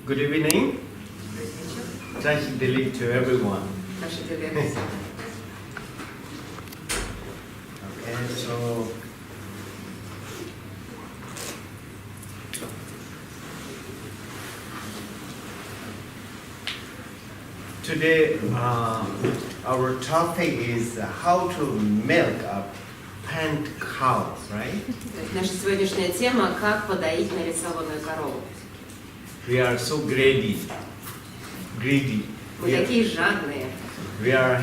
Good evening. Tragedy to everyone. Okay, so today our topic is how to milk a pant cow, right? Наша сегодняшняя тема – как подоить нарисованную корову. We are so greedy. Мы такие жадные. We are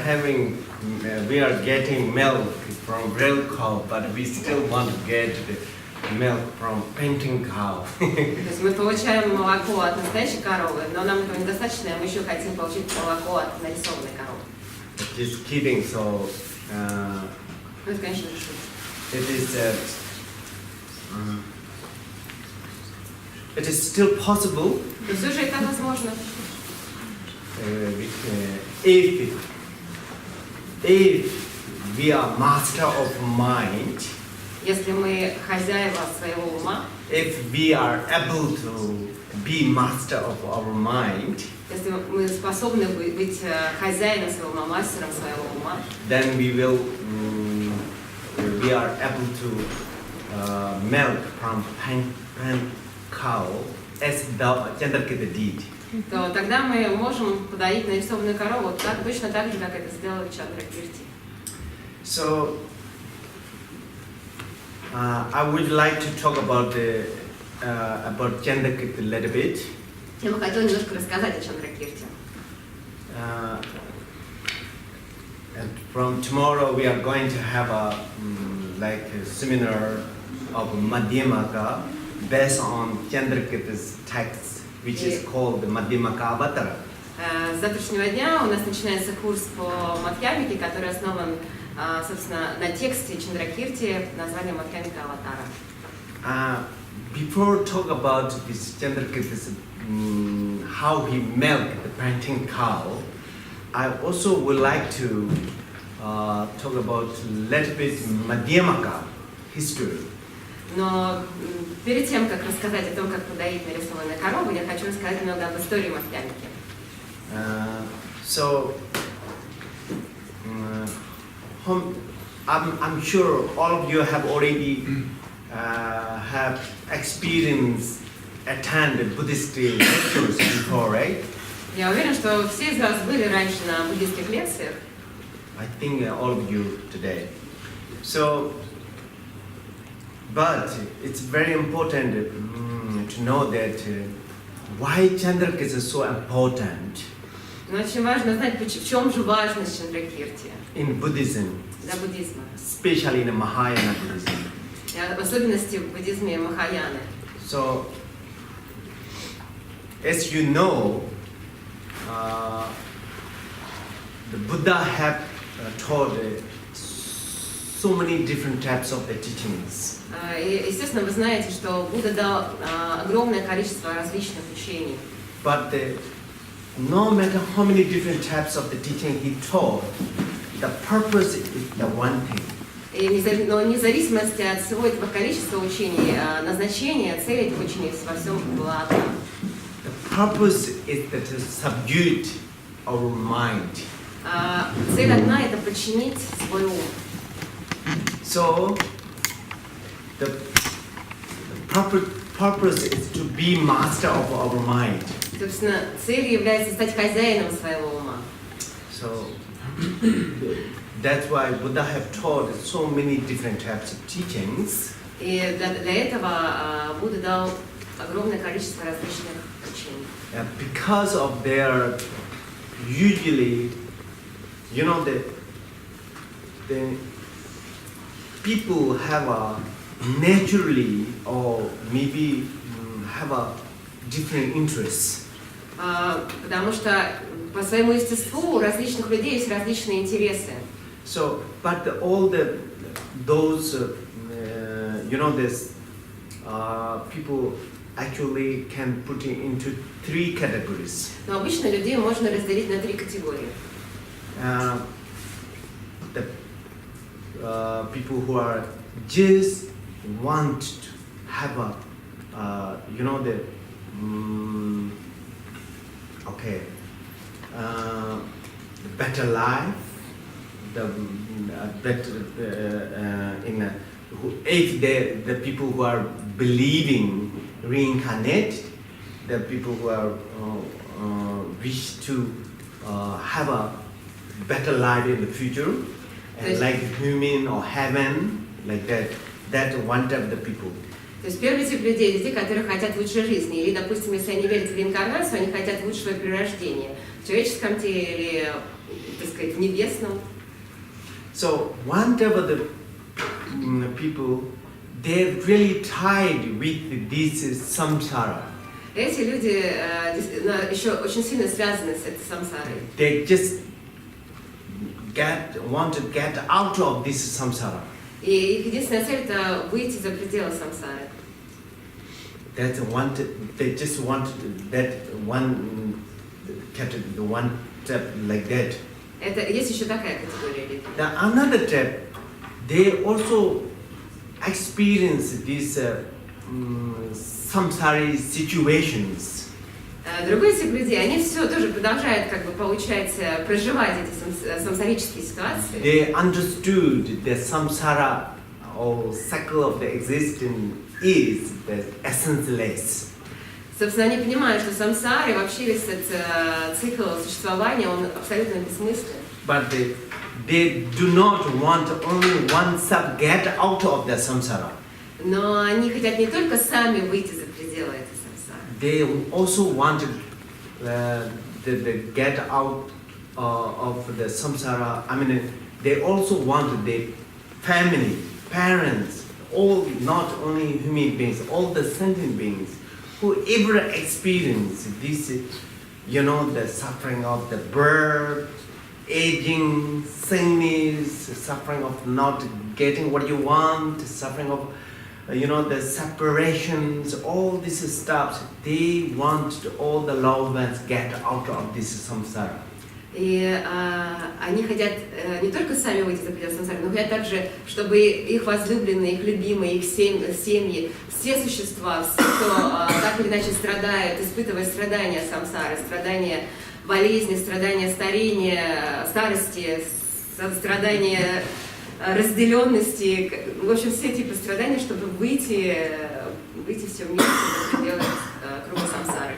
getting milk from real cow, but we still want to get milk from painting cow. То есть мы получаем молоко от настоящей коровы, но нам этого недостаточно, и мы еще хотим получить молоко от нарисованной коровы. Just kidding. So Ну, это, конечно же, шутка. It is still possible. Но все же это возможно. If we are master of mind, Если мы хозяева своего ума, if we are able to be master of our mind, если мы способны быть хозяином своего ума, мастером своего ума, then we are able to milk from cow as the Chandrakirti did. то тогда мы можем подоить нарисованную корову точно так же, как это сделали Чандракирти. So, I would like to talk about Chandrakirti a little bit. Я бы хотела немножко рассказать о Чандракирти. And from tomorrow we are going to have a seminar of Madhyamaka based on Chandrakirti's text, which is called the Madhyamaka Avatara. С завтрашнего дня у нас начинается курс по Мадхьямике, который основан, собственно, на тексте Чандракирти названием Мадхьямика Аватара. Before talk about this Chandrakirti's how he milked the painting cow, I also would like to talk about a little bit Madhyamaka history. Но перед тем, как рассказать о том, как подоить нарисованную корову, я хочу рассказать немного об истории Мадхьямики. I'm sure all of you have already have experienced attended Buddhist lectures before, right? Я уверен, что все из вас были раньше на буддийских лекциях. I think all of you today. So, but it's very important to know that why Chandrakirti is so important. Но очень важно знать, в чем же важность Чандракирти In Buddhism, для буддизма. especially in Mahayana Buddhism. В особенности в буддизме Махаяны. So, as you know, the Buddha have taught so many different types of the teachings. И, естественно, вы знаете, что Будда дал огромное количество различных учений. But no matter how many different types of the teaching he taught, the purpose is the one thing. Но вне зависимости от всего этого количества учений, назначение, цель этих учений во всем была одна. The purpose is to subdue our mind. Цель одна – это подчинить свой ум. So, the purpose is to be master of our mind. Собственно, целью является стать хозяином своего ума. So, that's why Buddha have taught so many different types of teachings. И для этого Будда дал огромное количество различных учений. Because of their usually, you know, the people have a naturally or maybe have a different interests. Потому что по своему естеству у различных людей есть различные интересы. So, but all those you know, this people actually can put it into three categories. Но обычно людей можно разделить на 3 категории. The people who are just want to have a you know, the okay, the better life, the better if the people who are believing reincarnate, the people who are wish to have a better life in the future, and like human or heaven, like that. That one type of the people. То есть первый тип людей, людей, которые хотят лучшей жизни, или, допустим, если они верят в реинкарнацию, они хотят лучшего перерождения в человеческом теле или, так сказать, в небесном. So one type of the people, they're really tied with this samsara. Эти люди еще очень сильно связаны с этой самсарой. They just want to get out of this samsara. И их единственная цель это выйти за пределы самсары. They just want that one category, the one step like that. Это есть еще такая категория людей. The another type, they also experience these samsara situations. Другой тип людей, они все тоже продолжают как бы получать, проживать эти самсарические ситуации. They understood the samsara or cycle of the existence is the essenceless. Собственно, они понимают, что самсара и вообще весь этот цикл существования, он абсолютно бессмыслен. But they do not want only one step get out of the samsara. Но они хотят не только сами выйти за пределы этой самсары. They also want to get out of the samsara. I mean, they also want the family, parents, all, not only human beings, all the sentient beings who ever experience this, the suffering of the birth, aging, sickness, suffering of not getting what you want, suffering of the separations, all these stuff, they want all the loved ones get out of this samsara. И они хотят не только сами выйти за пределы самсары, но хотят также, чтобы их возлюбленные, их любимые, их семьи, все существа, все, кто так или иначе страдают, испытывая страдания самсары, страдания болезни, страдания старения, старости, страдания разделенности, в общем, все типы страданий, чтобы выйти все вместе за пределы круга самсары.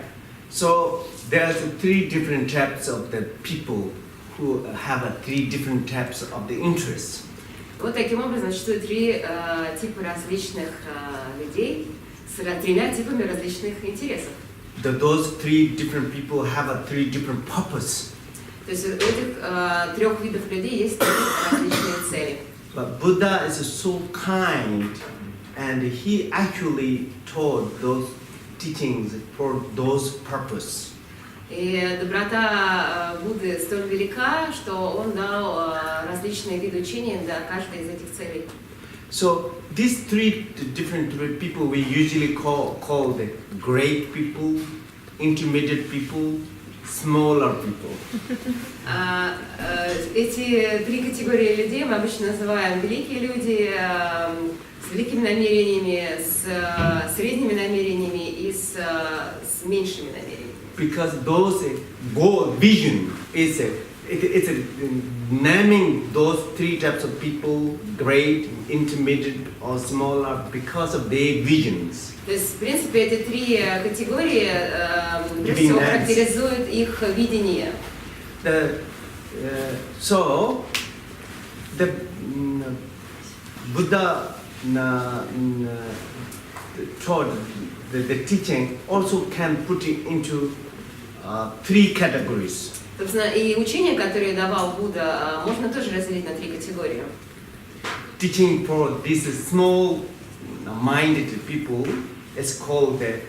So there's three different types of the people who have three different types of the interests. Вот таким образом существует три типа различных людей с тремя типами различных интересов. Those three different people have three different purposes. То есть у этих трех видов людей есть различные цели. But Buddha is so kind, and he actually taught those teachings for those purposes. И доброта Будды столь велика, что он дал различные виды учения для каждой из этих целей. So these three different people we usually call the great people, intermediate people, smaller people. Эти три категории людей мы обычно называем великие люди с великими намерениями, с средними намерениями и с меньшими намерениями. Because those goal vision is it's naming those three types of people, great, intermediate or smaller, because of their visions. То есть, в принципе, эти три категории прежде всего характеризуют их видение. So the Buddha taught the teaching also can put it into three categories. Собственно, и учение, которое давал Будда, можно тоже разделить на три категории. Teaching for these small-minded people is called the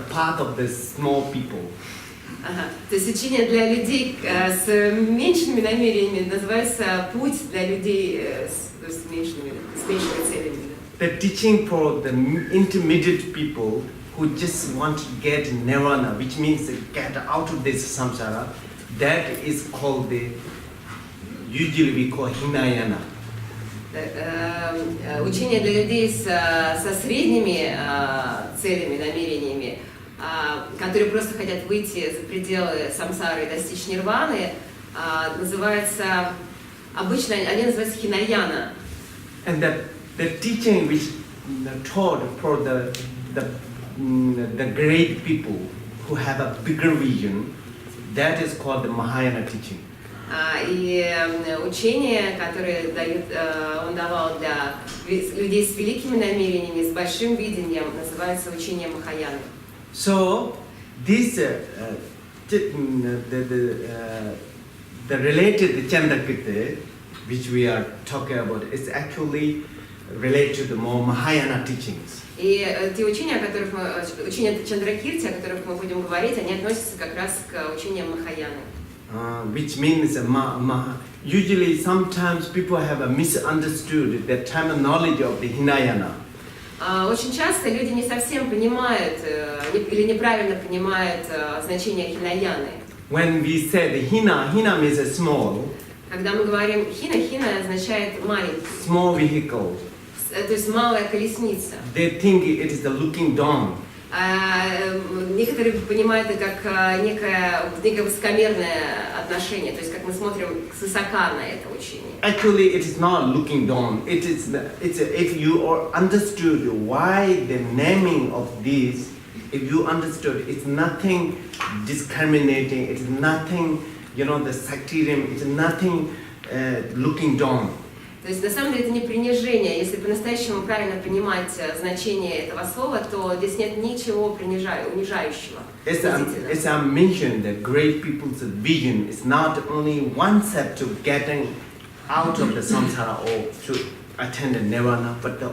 path of the small people. Ага. То есть учение для людей с меньшими намерениями называется путь для людей с меньшими целями. The teaching for the intermediate people who just want to get nirvana, which means get out of this samsara, that is called usually we call Hinayana. Учение для людей со средними целями, намерениями которые просто хотят выйти за пределы самсары и достичь нирваны, называется, обычно они называются хинаяна. And the teaching which taught for the great people who have a bigger vision, that is called the Mahayana teaching. И учение, которое он давал для людей с великими намерениями, с большим видением, называется учение Махаяны. So this the related Chandrakirti, which we are talking about, is actually related to the more Mahayana teachings. И те учения, учения Чандракирти, о которых мы будем говорить, они относятся как раз к учениям Махаяны. Which means usually sometimes people have misunderstood the terminology of the Hinayana. Очень часто люди не совсем понимают или неправильно понимают значение хинаяны. When we say the hina means a small. Когда мы говорим хина означает маленький. Small vehicle. То есть малая колесница. They think it is the looking down. Некоторые понимают это как некое высокомерное отношение, то есть как мы смотрим свысока на это учение. Actually, it is not looking down. If you understood why the naming of this, if you understood, it's nothing discriminating. It's nothing, the sectarian. It's nothing looking down. То есть на самом деле это не принижение. Если по-настоящему правильно понимать значение этого слова, то здесь нет ничего унижающего. As I mentioned, the great people's vision is not only one step to getting out of the samsara or to attend the nirvana, but the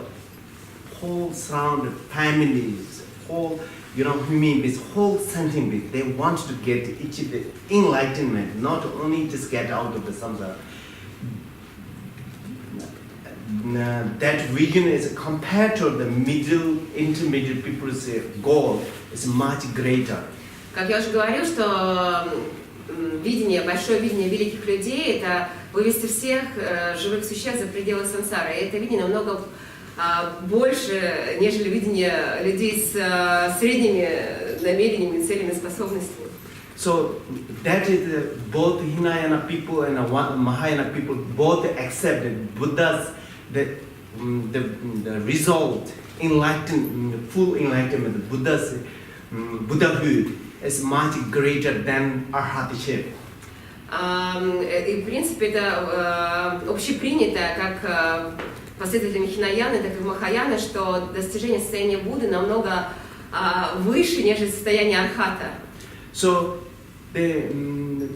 whole surrounded families, whole human beings, whole sentient beings. They want to get the enlightenment, not only just get out of the samsara. That vision is compared to the intermediate people's goal is much greater. Как я уже говорил, что большое видение великих людей – это вывести всех живых существ за пределы сансары. И это видение намного больше, нежели видение людей с средними намерениями, целями, способностями. So that is both Hinayana people and Mahayana people both accepted Buddha's the result, full enlightenment, Buddha's Buddhahood is much greater than arhatship. И в принципе это общепринято как последователями Хинаяны, так и Махаяны, что достижение состояния Будды намного выше, нежели состояние архата. So the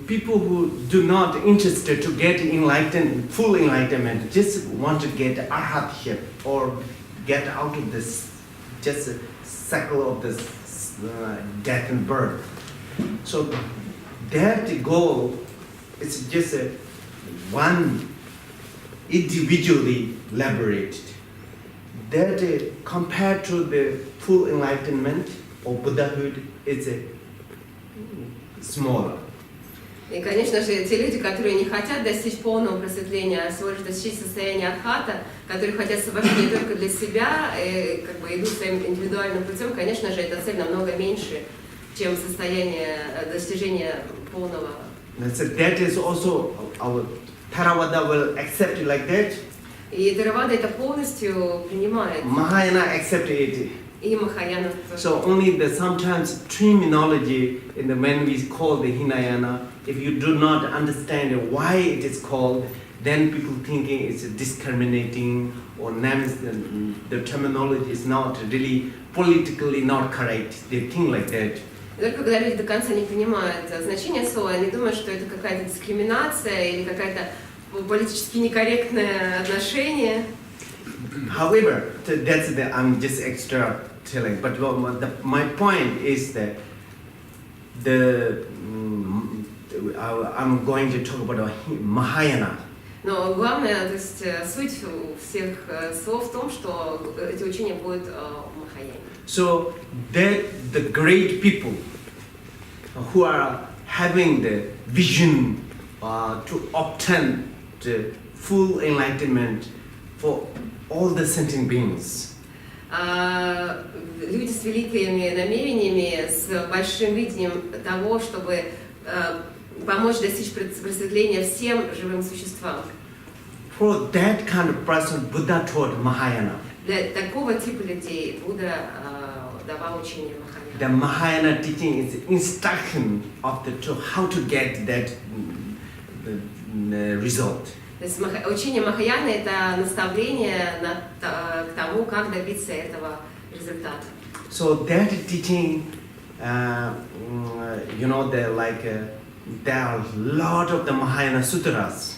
people who do not interested to get full enlightenment, just want to get arhatship or get out of this just cycle of this death and birth. So that goal is just one individually liberated. That compared to the full enlightenment or Buddhahood is smaller. И, конечно же, те люди, которые не хотят достичь полного просветления, а всего лишь достичь состояния архата, которые хотят освобождения только для себя, и идут своим индивидуальным путем, конечно же, эта цель намного меньше, чем состояние достижения полного. That is also our Theravada will accept it like that. И Theravada это полностью принимает. Mahayana accept it. И Махаяна. So only sometimes terminology when we call the Hinayana, if you do not understand why it is called, then people thinking it's discriminating or names the terminology is not really politically not correct. They think like that. Только когда люди до конца не понимают значение слова, они думают, что это какая-то дискриминация или какая-то политически некорректное отношение. However, I'm just extra telling. But my point is that I'm going to talk about Mahayana. Но главное, то есть суть всех слов в том, что эти учения будут Махаяне. So that the great people who are having the vision to obtain the full enlightenment for all the sentient beings. люди с великими намерениями, с большим видением того, чтобы помочь достичь просветления всем живым существам. For that kind of person, Buddha taught Mahayana. Для такого типа людей Будда давал учение Махаяны. The Mahayana teaching is instruction of to how to get that result. То есть учение Махаяны – это наставление к тому, как добиться этого результата. So that teaching, there are a lot of the Mahayana sutras.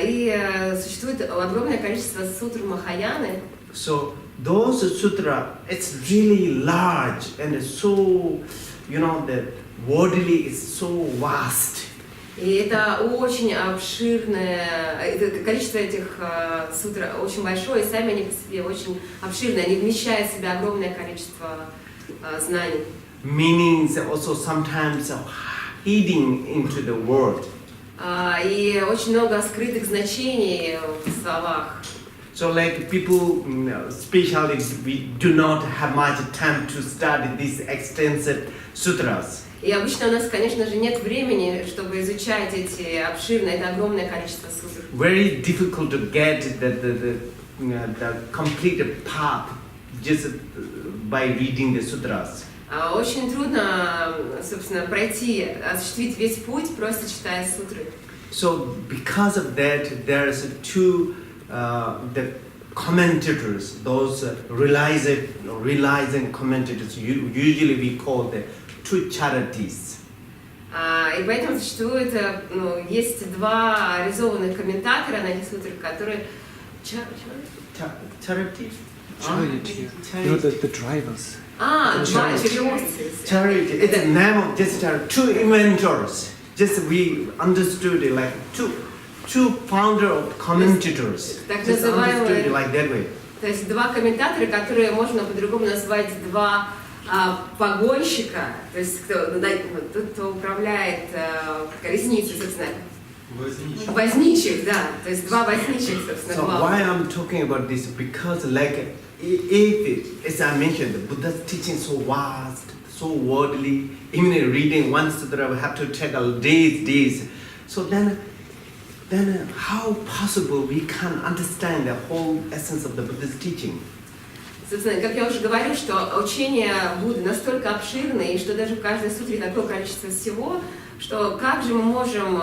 И существует огромное количество сутр Махаяны. So those sutra, it's really large and so, the wordly is so vast. И это очень обширное, количество этих сутр очень большое, и сами они по себе очень обширные, они вмещают в себя огромное количество знаний. Meanings also sometimes hidden into the word. И очень много скрытых значений в словах. So like people, especially we do not have much time to study these extensive sutras. И обычно у нас, конечно же, нет времени, чтобы изучать эти обширные, это огромное количество сутр. Very difficult to get the complete path just by reading the sutras. Очень трудно, собственно, осуществить весь путь, просто читая сутры. So because of that, there's two the commentators, those realizing commentators. Usually we call the two charities. И поэтому существует, есть два реализованных комментатора на этих сутрах, которые Charity? The drivers. Два переводцы. Charity. It's a name of just two inventors. Just we understood it like two founder of commentators. Так Just understood it называемые, like that way. то есть два комментатора, которые можно по-другому назвать два погонщика, то есть кто управляет колесницей, собственно. Возничек, да, то есть два возничек, собственно. So why I'm talking about this? Because like if as I mentioned, the Buddha's teaching so vast, so worldly. Even reading one sutra, we have to take days. So then how possible we can understand the whole essence of the Buddha's teaching? Собственно, как я уже говорю, что учение Будды настолько обширное, и что даже в каждой сутре такое количество всего, что как же мы можем,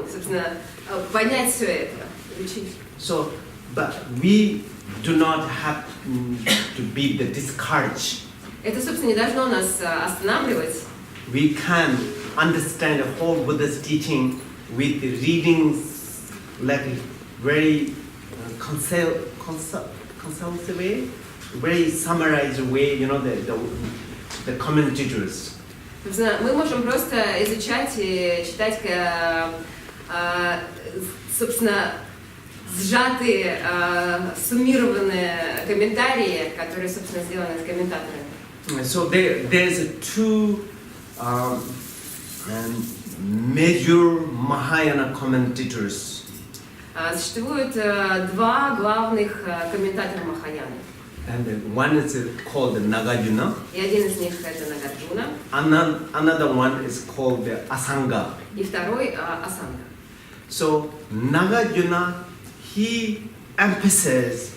собственно, понять все это, учить? So, but we do not have to be discouraged. Это, собственно, не должно нас останавливать. We can understand the whole Buddha's teaching with reading like very concise way, very summarized way, the commentators. Собственно, мы можем просто изучать и читать, собственно, сжатые, суммированные комментарии, которые, собственно, сделаны с комментаторами. So there's two major Mahayana commentators. Существует два главных комментатора Махаяны. And one is called Nagarjuna. И один из них это Нагарджуна. Another one is called the Asanga. И второй Асанга. So Nagarjuna, he emphasizes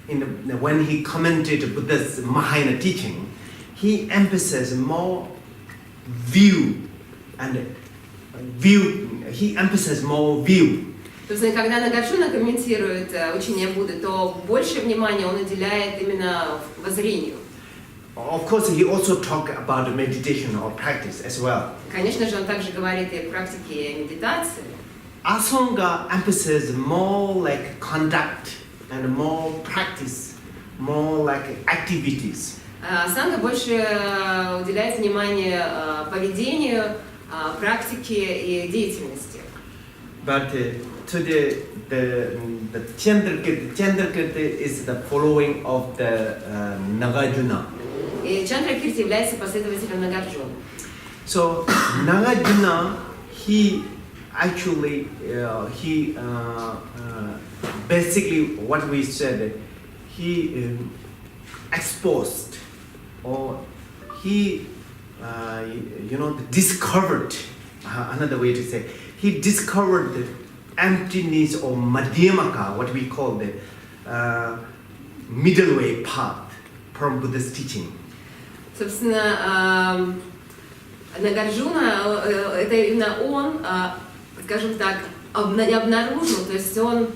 when he commented Buddha's Mahayana teaching, he emphasizes more view. He emphasizes more view. Собственно, когда Нагарджуна комментирует учение Будды, то больше внимания он уделяет именно воззрению. Of course, he also talked about meditation or practice as well. Конечно же, он также говорит и о практике медитации. Asanga emphasizes more like conduct and more practice, more like activities. Асанга больше уделяет внимание поведению, практике и деятельности. But to the Chandrakirti is the following of the Nagarjuna. И Чандракирти является последователем Нагарджуны. So Nagarjuna, he actually basically what we said, exposed or he discovered, another way to say, he discovered the emptiness or madhyamaka, what we call the middle way path from Buddha's teaching. Собственно, Нагарджуна, это именно он, скажем так, обнаружил, то есть он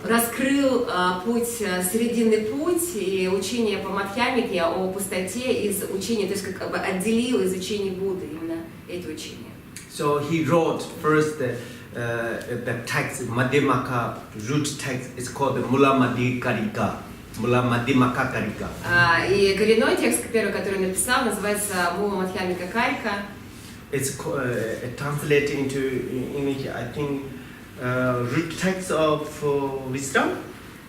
раскрыл путь, срединный путь и учение по Мадхьямике о пустоте из учения, то есть как бы отделил из учения Будды именно это учение. So he wrote first the text, Madhyamaka root text is called the Mula Madhyakarika. Mula Madhyamaka Karika. И коренной текст, первый, который он написал, называется Мула Мадхьямика Карика. It's translated into English, I think, root text of wisdom.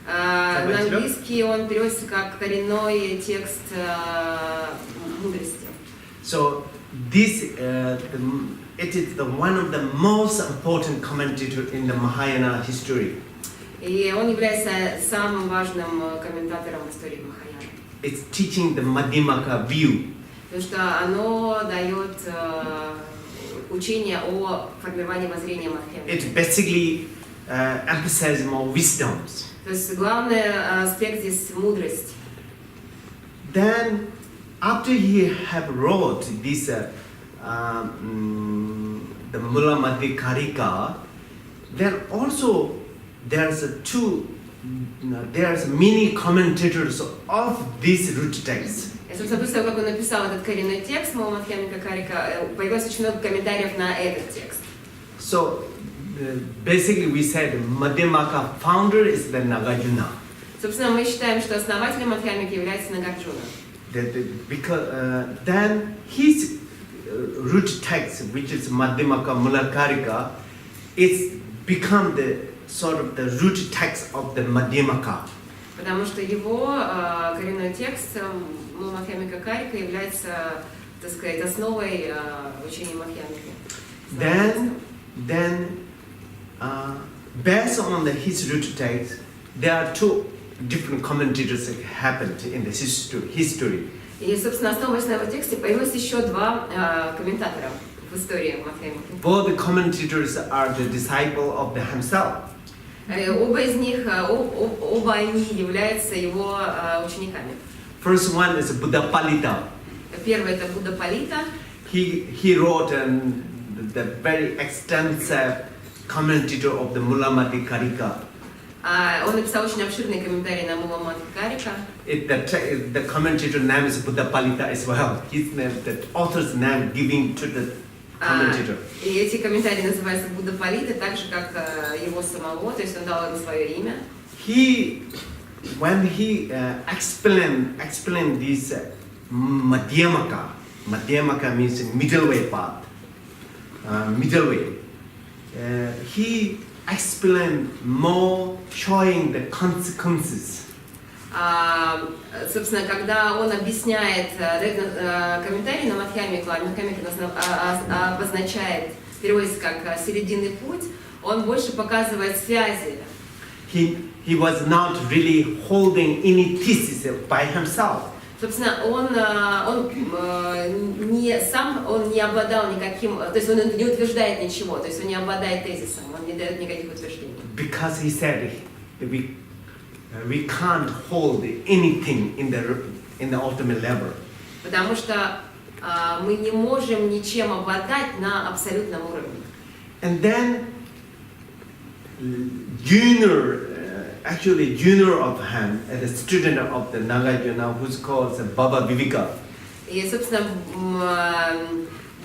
На английский он переводится как коренной текст мудрости. So this it is one of the most important commentator in the Mahayana history. И он является самым важным комментатором истории Махаяны. It's teaching the Madhyamaka view. Потому что оно дает учение о формировании воззрения Мадхьямики. It basically emphasizes more wisdoms. То есть главный аспект здесь мудрость. Then, after he have wrote this, the Mula Madhyakarika, then also there's many commentators of this root text. И, собственно, после того, как он написал этот коренной текст, Мула Мадхьямика Карика, появилось очень много комментариев на этот текст. So, basically we said Madhyamaka founder is the Nagarjuna. Собственно, мы считаем, что основателем Мадхьямики является Нагарджуна. Because then his root text, which is Madhyamaka Mulakarika, it's become the sort of the root text of the Madhyamaka. Потому что его коренной текст Мула Мадхьямика Карика является, так сказать, основой учения Мадхьямики. Then based on his root text, there are two different commentators that happened in the history. И, собственно, основываясь на его тексте, появилось еще два комментатора в истории Мадхьямики. Both the commentators are the disciple of the himself. Оба из них, оба они являются его учениками. First one is Buddha Palita. Первый это Будда Палита. He wrote the very extensive commentator of the Mula Madhyakarika. Он написал очень обширный комментарий на Мула Мадхьямика. The commentator name is Buddha Palita as well. His name, the author's name given to the commentator. И эти комментарии называются Будда Палита, так же как его самого, то есть он дал им свое имя. When he explained this Madhyamaka means middle way path, middle way. He explained more, showing the consequences. Собственно, когда он объясняет комментарий на Мадхьямику, а Мадхьямика обозначает, переводится как серединный путь, он больше показывает связи. He was not really holding any thesis by himself. Собственно, он не обладал никаким, то есть он не утверждает ничего, то есть он не обладает тезисом, он не дает никаких утверждений. Because he said we can't hold anything in the ultimate level. Потому что мы не можем ничем обладать на абсолютном уровне. And then junior of him, a student of the Nagarjuna, who's called Baba Viveka. И, собственно,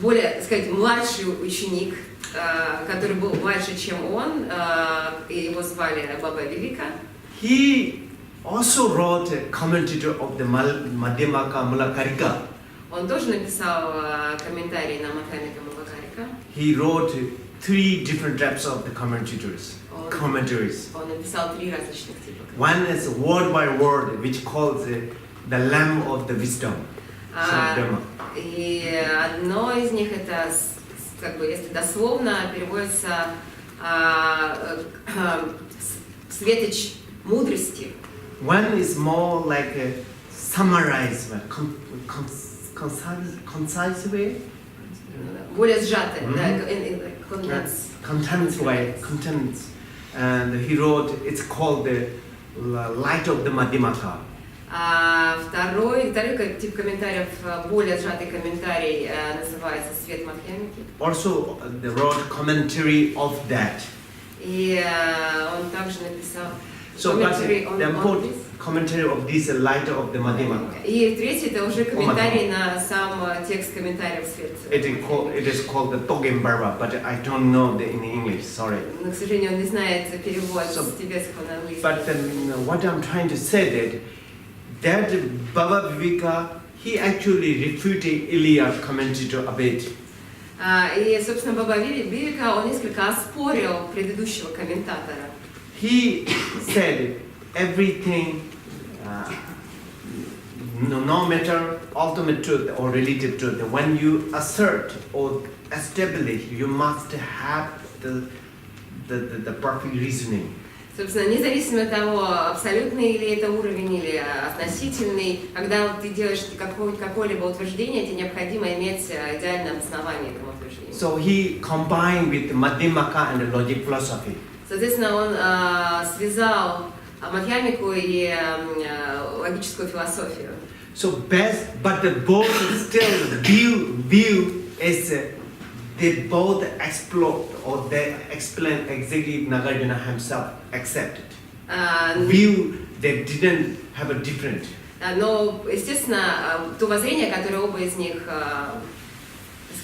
более, сказать, младший ученик, который был младше, чем он, его звали Баба Вивека. He also wrote a commentator of the Madhyamaka Mulakarika. Он тоже написал комментарий на Мадхьямика Мулакарика. He wrote 3 different types of the commentaries. Он написал 3 различных типа. One is word by word, which calls the lamb of the wisdom. И одно из них это, как бы, если дословно переводится светоч мудрости. One is more like a summarized, concise way. Более сжатое, да, Contents way, contents. And he wrote, it's called the Light of the Madhyamaka. А второй тип комментариев, более сжатый комментарий, называется «Свет Мадхьямики». Also, they wrote commentary of that. И он также написал So, commentary the on this. commentary of this Light of the Madhyamaka. И третий это уже комментарий на сам текст комментариев «Свет». It is called the Togembarba, but I don't know in English, sorry. Но, к сожалению, он не знает перевод с тибетского на английский. But what I'm trying to say that Baba Viveka, he actually refuted Iliad commentator a bit. И, собственно, Баба Вивека, он несколько оспорил предыдущего комментатора. He said everything, no matter ultimate truth or relative truth, when you assert or establish, you must have the perfect reasoning. Собственно, независимо от того, абсолютный ли это уровень или относительный, когда ты делаешь какое-либо утверждение, тебе необходимо иметь идеальное обоснование этому утверждению. So he combined with Madhyamaka and logic philosophy. Соответственно, он связал Мадхьямику и логическую философию. So but the both still view is they both explore or they explain exactly Nagarjuna himself accepted. View they didn't have a different. Но, естественно, то воззрение, которое оба из них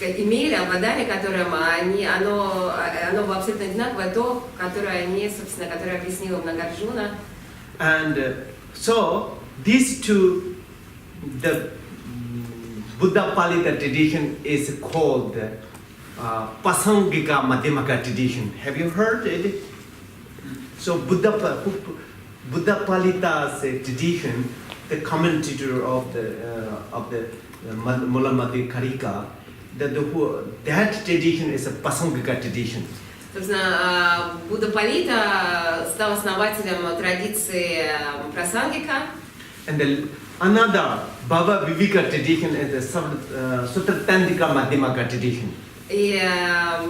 имели, обладали, которым оно было абсолютно одинаковое, то, которое объяснила Нагарджуна. And so these two, the Buddha Palita tradition is called Pasangika Madhyamaka tradition. Have you heard it? So Buddha Palita's tradition, the commentator of the Mula Madhyakarika, that tradition is a Pasangika tradition. Собственно, Будда Палита стал основателем традиции прасангика. And another Baba Viveka tradition is the Sutratantrika Madhyamaka tradition. И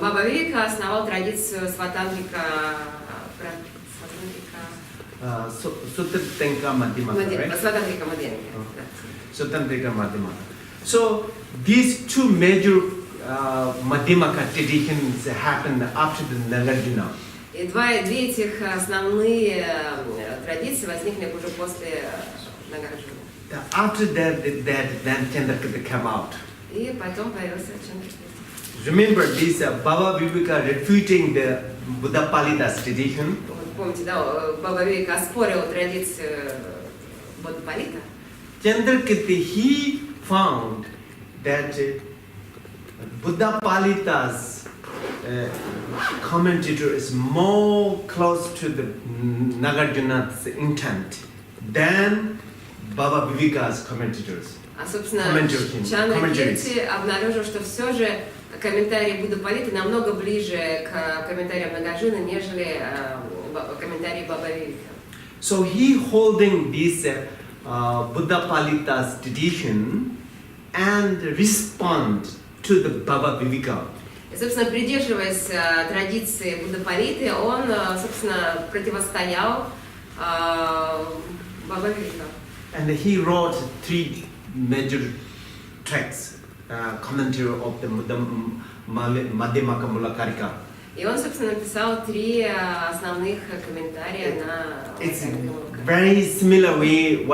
Баба Вивека основал традицию сватантрика Sutratantrika Madhyamaka, right? Сватантрика Мадхьямика. Sutratantrika Madhyamaka. So these two major Madhyamaka traditions happened after the Nagarjuna. И две этих основные традиции возникли уже после Нагарджуны. After that, then Chandrakirti came out. И потом появился Чандракирти. Remember this Baba Viveka refuting the Buddha Palita's tradition. Помните, да, Баба Вивека оспорил традицию Будда Палита. Chandrakirti, he found that Buddha Palita's commentator is more close to the Nagarjuna's intent than Baba Viveka's commentators. А, собственно, Чандракирти обнаружил, что все же комментарии Будда Палиты намного ближе к комментариям Нагарджуны, нежели комментарии Баба Вивека. So he holding this Buddha Palita's tradition and respond to the Baba Viveka. И, собственно, придерживаясь традиции Будда Палиты, он, собственно, противостоял Баба Вивека. And he wrote 3 major tracts, commentary of the Madhyamaka Mulakarika. И он, собственно, написал 3 основных комментария на It's very similar way.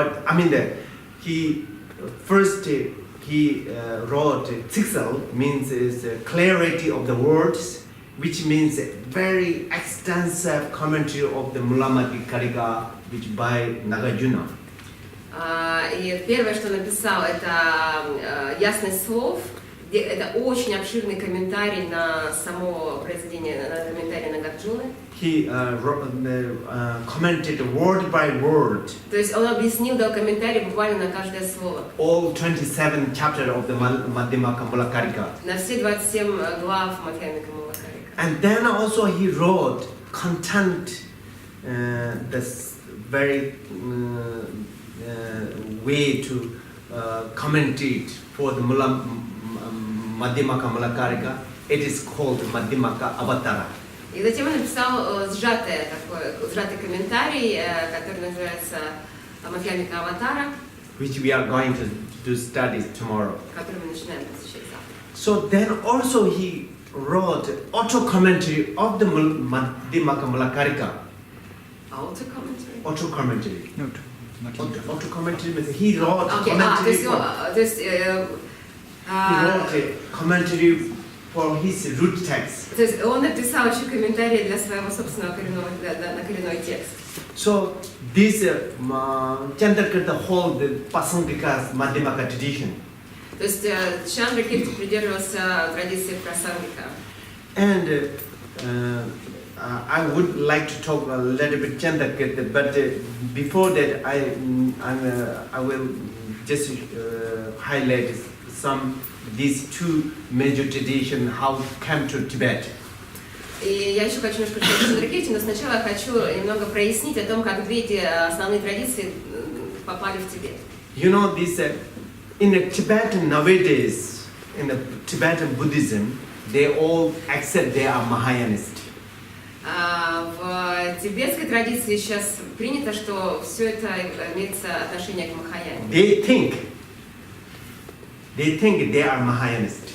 He wrote Tixel, means is clarity of the words, which means very extensive commentary of the Mula Madhyakarika, which by Nagarjuna. И первое, что написал, это ясность слов. Это очень обширный комментарий на само произведение, на комментарий Нагарджуны. He commented word by word. То есть он объяснил, дал комментарий буквально на каждое слово. All 27 chapters of the Madhyamaka Mulakarika. На все 27 глав Мадхьямика Мулакарика. And then also he wrote content, very way to commentate for the Madhyamaka Malakarika. It is called Madhyamaka Avatara. И затем он написал сжатый комментарий, который называется Мадхьямика Аватара, which we are going to study tomorrow. который мы начинаем изучать завтра. So then also he wrote auto commentary of the Madhyamaka Malakarika. Auto commentary? Auto commentary. No, not like Auto commentary means he wrote Okay, commentary he wrote a commentary for his root text. То есть он написал еще комментарий для своего собственного на коренной текст. So this Chandrakirti hold the Pasangika's Madhyamaka tradition. То есть Чандракирти придерживался традиции прасангика. And I would like to talk a little bit Chandrakirti, but before that I will just highlight these two major traditions how came to Tibet. И я еще хочу немножко рассказать о Чандракирти, но сначала я хочу немного прояснить о том, как две эти основные традиции попали в Тибет. You know this in the Tibetan nowadays, in the Tibetan Buddhism, they all accept they are Mahayanist. В тибетской традиции сейчас принято, что все это имеет отношение к Махаяне. They think they are Mahayanist.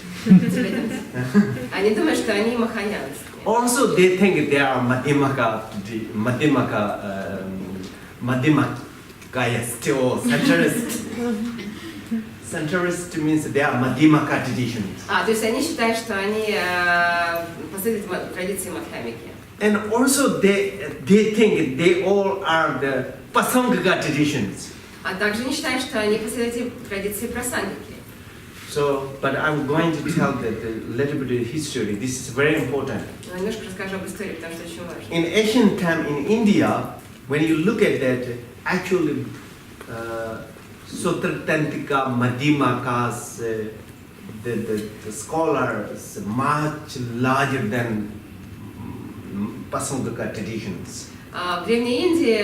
Они думают, что они махаянцы. Also, they think they are Madhyamaka still centrist. Centrist means they are Madhyamaka traditions. То есть они считают, что они последователи традиции Мадхьямики. And also they think they all are the Pasangika traditions. А также они считают, что они последователи традиции прасангики. So, but I'm going to tell that a little bit of history. This is very important. Но немножко расскажу об истории, потому что очень важно. In ancient time in India, when you look at that, actually, Sutratantika, Madhyamakas, the scholars much larger than Pasangika traditions. В Древней Индии,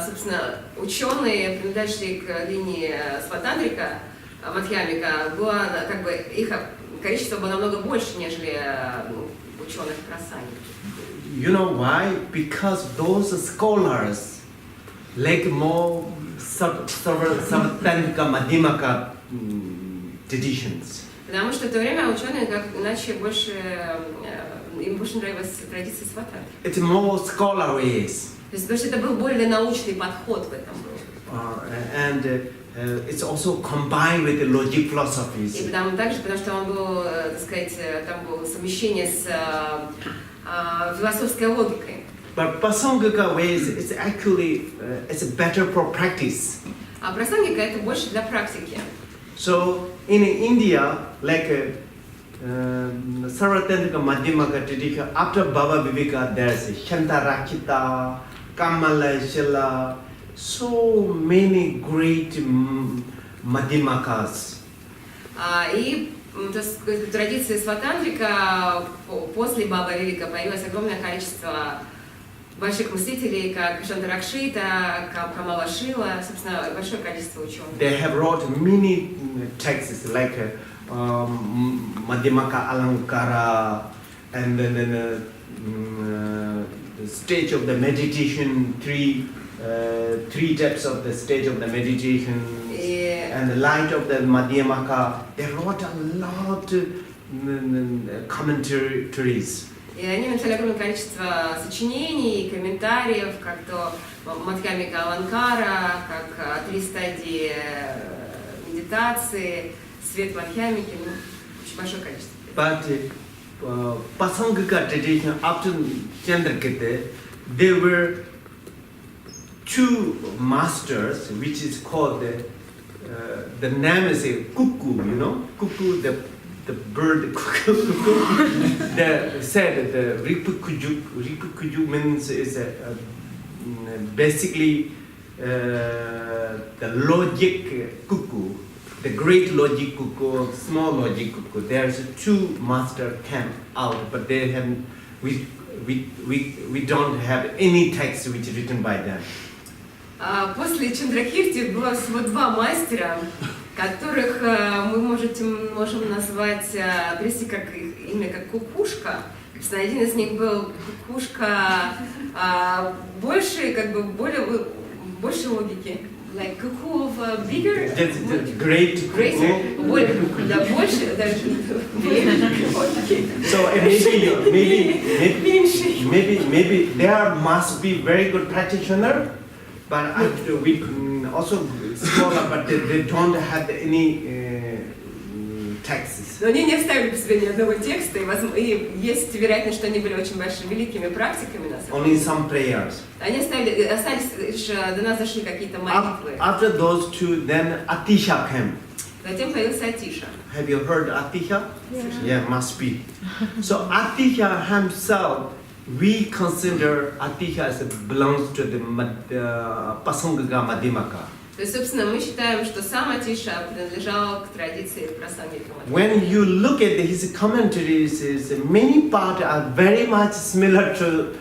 собственно, ученые, принадлежащие к линии Сватантрика, Мадхьямика, было, как бы, их количество было намного больше, нежели ученых прасангики. You know why? Because those scholars like more Savattantika Madhyamaka traditions. Потому что в то время ученые как иначе больше им больше нравилась традиция Сватантрики. It's more scholarly. То есть, потому что это был более научный подход в этом был. And it's also combined with the logic philosophies. И также, потому что он был, так сказать, там было совмещение с философской логикой. But Pasangika ways, it's actually it's better for practice. А прасангика это больше для практики. So in India, like Sarvatantrika Madhyamaka tradition, after Baba Viveka, there's Chandrakirti, Kamala Shila, so many great Madhyamakas. И в традиции Сватантрика после Баба Вивека появилось огромное количество больших мыслителей, как Чандракирти, Камала Шила, собственно, большое количество ученых. They have wrote many texts like Madhyamaka Alankara, and then the stage of the meditation, three steps of the stage of the meditation, and the light of the Madhyamaka. They wrote a lot commentaries. И они написали огромное количество сочинений, комментариев, как то Мадхьямика Аланкара, как 3 стадии медитации, свет Мадхьямики, очень большое количество. But Pasangika tradition after Chandrakirti, there were 2 masters, which is called the name is cuckoo, you know, cuckoo, the bird cuckoo. They said the Ripukuju means is basically the logic cuckoo, the great logic cuckoo, small logic cuckoo. There's 2 master came out, but they have we don't have any text which is written by them. После Чандракирти было всего 2 мастера, которых мы можем назвать, привести как их имя как кукушка. Один из них был кукушка больше, как бы больше логики. Like cuckoo of bigger, greater, да, больше, даже So maybe there must be very good practitioner, but we also scholar, but they don't have any texts. Но они не оставили по себе ни одного текста, и есть вероятность, что они были очень большими, великими практиками на самом деле. Only some prayers. Они остались лишь, до нас дошли какие-то молитвы. After those two, then Atisha came. Затем появился Атиша. Have you heard Atisha? Yeah, must be. So Atisha himself, we consider Atisha as belongs to the Pasangaka Madhyamaka. То есть, собственно, мы считаем, что сам Атиша принадлежал к традиции прасангика. When you look at his commentaries, many parts are very much similar to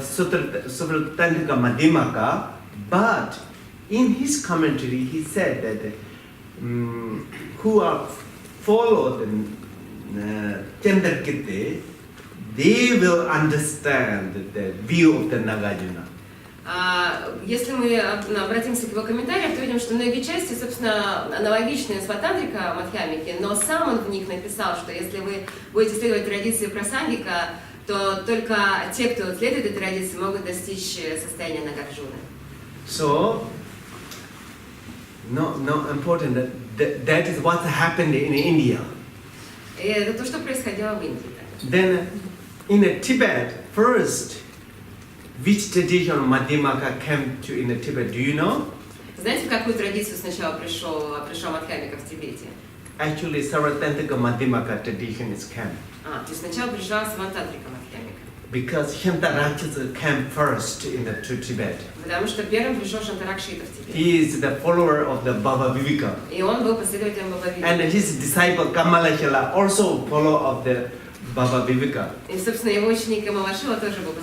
Supratantrika Madhyamaka, but in his commentary he said that who are followed Chandrakirti, they will understand the view of the Nagarjuna. Если мы обратимся к его комментариям, то видим, что многие части, собственно, аналогичны Сватантрика Мадхьямики, но сам он в них написал, что если вы будете следовать традиции прасангика, то только те, кто следует этой традиции, могут достичь состояния Нагарджуны. So, no important that is what happened in India. И это то, что происходило в Индии. Then in Tibet, first, which tradition Madhyamaka came to in Tibet? Do you know? Знаете, в какую традицию сначала пришел Мадхьямика в Тибете? Actually, Sarvatantrika Madhyamaka tradition is came. То есть сначала пришла Сватантрика Мадхьямика. Because Shantharakshita came first to Tibet. Потому что первым пришел Шантаракшита в Тибет. He is the follower of the Baba Viveka. И он был последователем Баба Вивека. And his disciple Kamalachala also follow of the Baba Viveka. И, собственно, его ученик Камалашила тоже был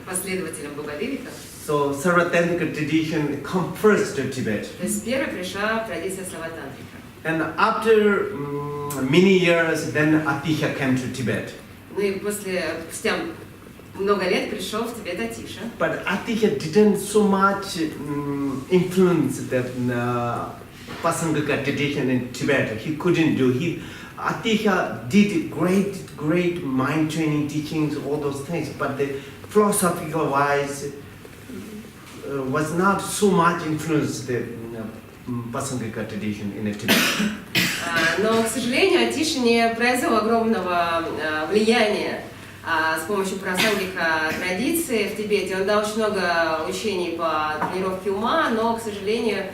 последователем Баба Вивека. So Sarvatantrika tradition come first to Tibet. То есть первой пришла традиция Саватантрика. And after many years, then Atisha came to Tibet. Ну и спустя много лет пришел в Тибет Атиша. But Atisha didn't so much influence the Pasangaka tradition in Tibet. He couldn't do. Atisha did great mind training teachings, all those things, but the philosophical wise was not so much influenced the Pasangaka tradition in Tibet. Но, к сожалению, Атиша не произвел огромного влияния с помощью прасангика традиции в Тибете. Он дал очень много учений по тренировке ума, но, к сожалению,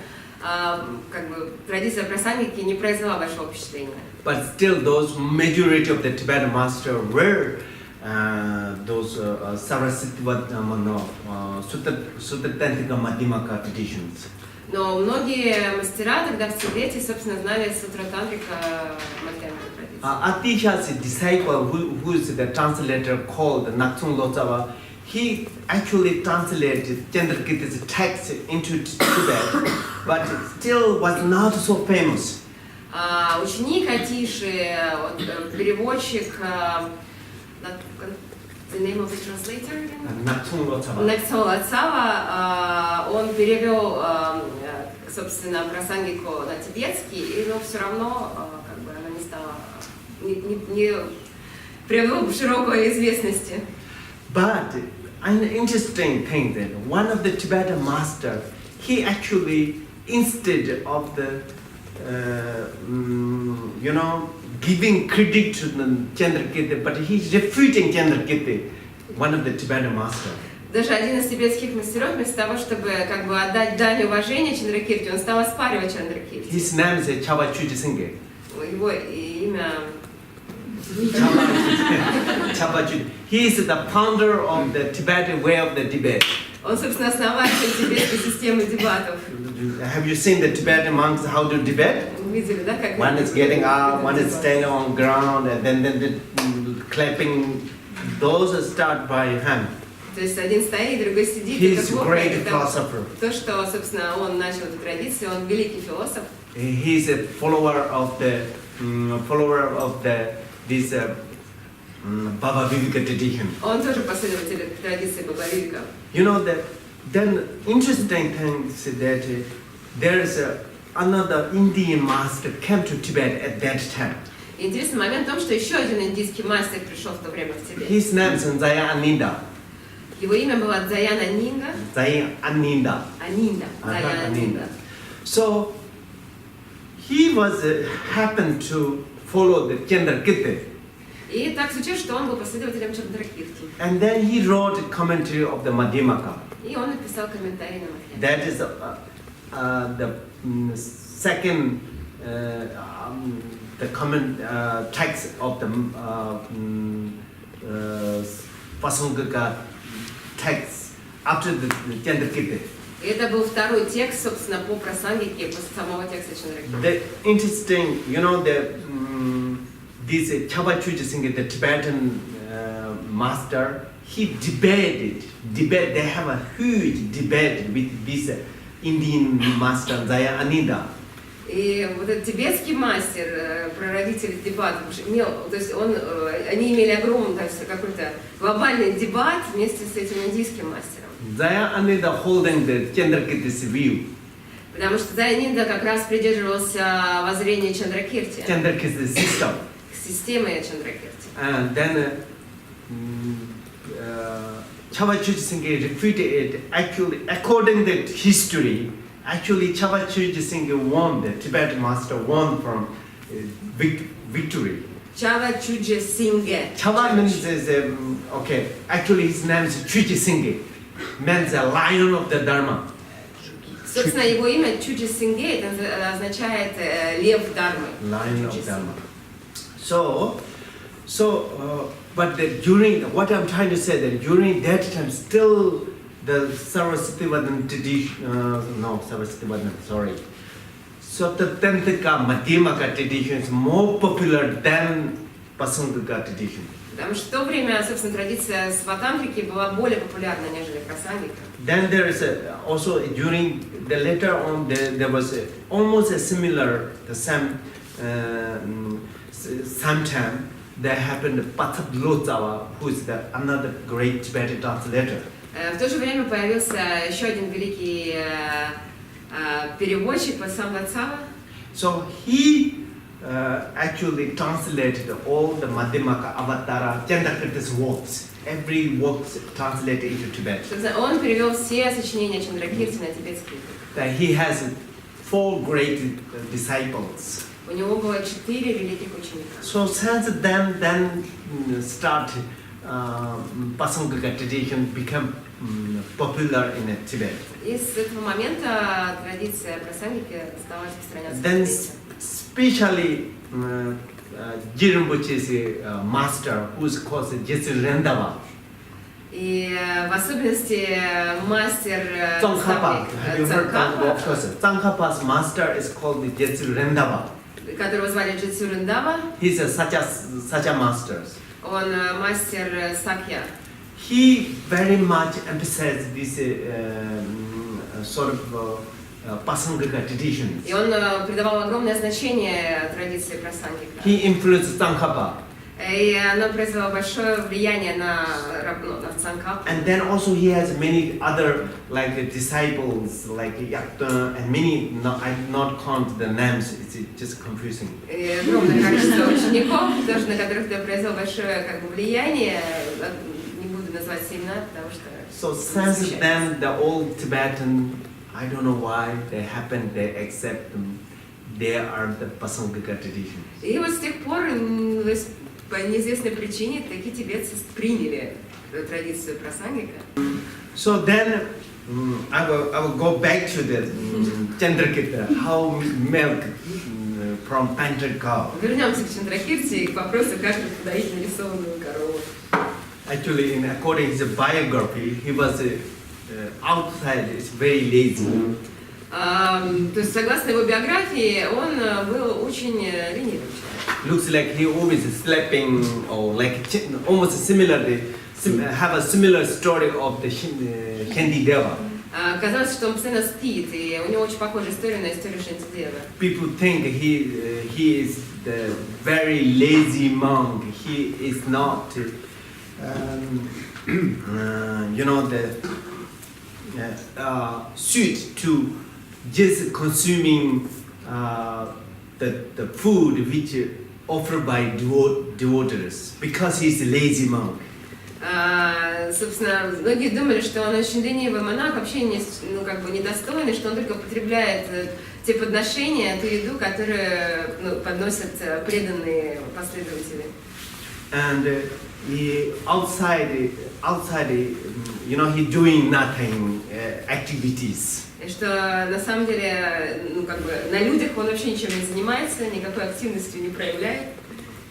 традиция прасангики не произвела большого впечатления. But still, those majority of the Tibetan master were those Saraswati Sutratantrika Madhyamaka traditions. Но многие мастера тогда в Тибете, собственно, знали Сутратантрика Мадхьямика традицию. Atisha's disciple, who is the translator called Naktsung Lotsawa, he actually translated Chandrakirti's text into Tibet, but still was not so famous. Ученик Атиши, переводчик, the name of the translator? Naktsung Lotsawa. Накцон Лотсава, он перевел, собственно, прасангику на тибетский, но все равно она не стала, не приобрела широкой известности. But an interesting thing that one of the Tibetan master, he actually, instead of the giving credit to the Chandrakirti, but he's refuting Chandrakirti, one of the Tibetan master. Даже один из тибетских мастеров, вместо того, чтобы отдать дань уважения Чандракирти, он стал оспаривать Чандракирти. His name is Chaba Chujisinghe. Его имя... Chaba Chujisinghe. He is the founder of the Tibetan way of the debate. Он, собственно, основатель тибетской системы дебатов. Have you seen the Tibetan monks how to debate? Видели, да, как one is getting up, one is standing on ground, and then the clapping. Those are start by hand. То есть один стоит, другой сидит, He и is как a great это philosopher. то, что, собственно, он начал эту традицию, он великий философ. He is a follower of this Baba Viveka tradition. Он тоже последователь традиции Баба Вивека. You know that. Then interesting thing is that there is another Indian master came to Tibet at that time. Интересный момент в том, что еще один индийский мастер пришел в то время в Тибет. His name is Zaya Aninda. Его имя было Дзаяна Нинга. Zaya Aninda. Анинда. Дзаяна Нинга. So he was happened to follow the Chandrakirti. И так случилось, что он был последователем Чандракирти. And then he wrote a commentary of the Madhyamaka. И он написал комментарий на Мадхьямаку. That is the second the common text of the Pasangaka text after the Chandrakirti. И это был второй текст, собственно, по прасангике, после самого текста Чандракирти. The interesting, you know, this Chabachuji Singh, the Tibetan master, he debated. They have a huge debate with this Indian master Zaya Anida. И вот этот тибетский мастер, прародитель дебатов, то есть они имели огромный, то есть какой-то глобальный дебат вместе с этим индийским мастером. Zaya Anida holding the Chandrakirti's view. Потому что Дзаянида как раз придерживался воззрения Чандракирти, Chandrakirti's system. системы Чандракирти. And then Chabachuji Singh refuted it. Actually, according to history, actually Chabachuji Singh won, the Tibetan master won from victory. Чава Чуджи Синге. Chava means okay. Actually, his name is Chuji Singh, means a lion of the Dharma. Собственно, его имя Чуджи Синге, это означает лев Дharмы. Lion of Dharma. But during what I'm trying to say that during that time, still the Saraswati Vadan tradition. Saraswati Vadan. Sorry. So the Tantrika Madhyamaka tradition is more popular than Pasangaka tradition. Потому что в то время, собственно, традиция сватантрики была более популярна, нежели прасангика. Then there is also during the later on there was almost a similar the same time there happened Pathablotawa, who is another great Tibetan translator. В то же время появился еще один великий переводчик Пасамлацава. So he actually translated all the Madhyamaka, Avatara, Chandrakirti's works. Every work translated into Tibet. Он перевел все сочинения Чандракирти на тибетский язык. He has 4 great disciples. У него было 4 великих ученика. So since then start Pasangaka tradition become popular in Tibet. И с этого момента традиция прасангики стала распространяться в Then Тибете. especially Jirimbuchi's master, who is called Jetsu Rendava. И в особенности мастер Tsongkhapa. Have you heard of course? Tsongkhapa's master is called Jetsu Rendava. которого звали Джитсу Рендава. He's a Sacha master. Он мастер Сакья. He very much emphasized this sort of Pasangaka traditions. И он придавал огромное значение традиции прасангика. He influenced Tsongkhapa. И оно произвело большое влияние на Цангхапу. And then also he has many other like disciples like Yakta and many. I not count the names. It's just confusing. И огромное количество учеников, тоже на которых это произвело большое влияние. Не буду называть все имена, потому что. So since then the old Tibetan, I don't know why they happen. They accept them. They are the Pasangaka traditions. И вот с тех пор, по неизвестной причине, такие тибетцы приняли традицию прасангика. So then I will go back to the Chandrakirti, how milk from painted cow. Вернемся к Чандракирти и к вопросу, как подоить нарисованную корову. Actually, according to his biography, he was outside. It's very lazy. То есть, согласно его биографии, он был очень ленивым человеком. Looks like he always sleeping or like almost similarly have a similar story of the Hindi Deva. Казалось, что он постоянно спит, и у него очень похожая история на историю Шантидева. People think he is the very lazy monk. He is not, suited to just consuming the food which offered by devotees because he is a lazy monk. Собственно, многие думали, что он очень ленивый монах, вообще недостойный, что он только потребляет те подношения, ту еду, которые подносят преданные последователи. And outside, he doing nothing activities. И что на самом деле, на людях он вообще ничем не занимается, никакой активностью не проявляет.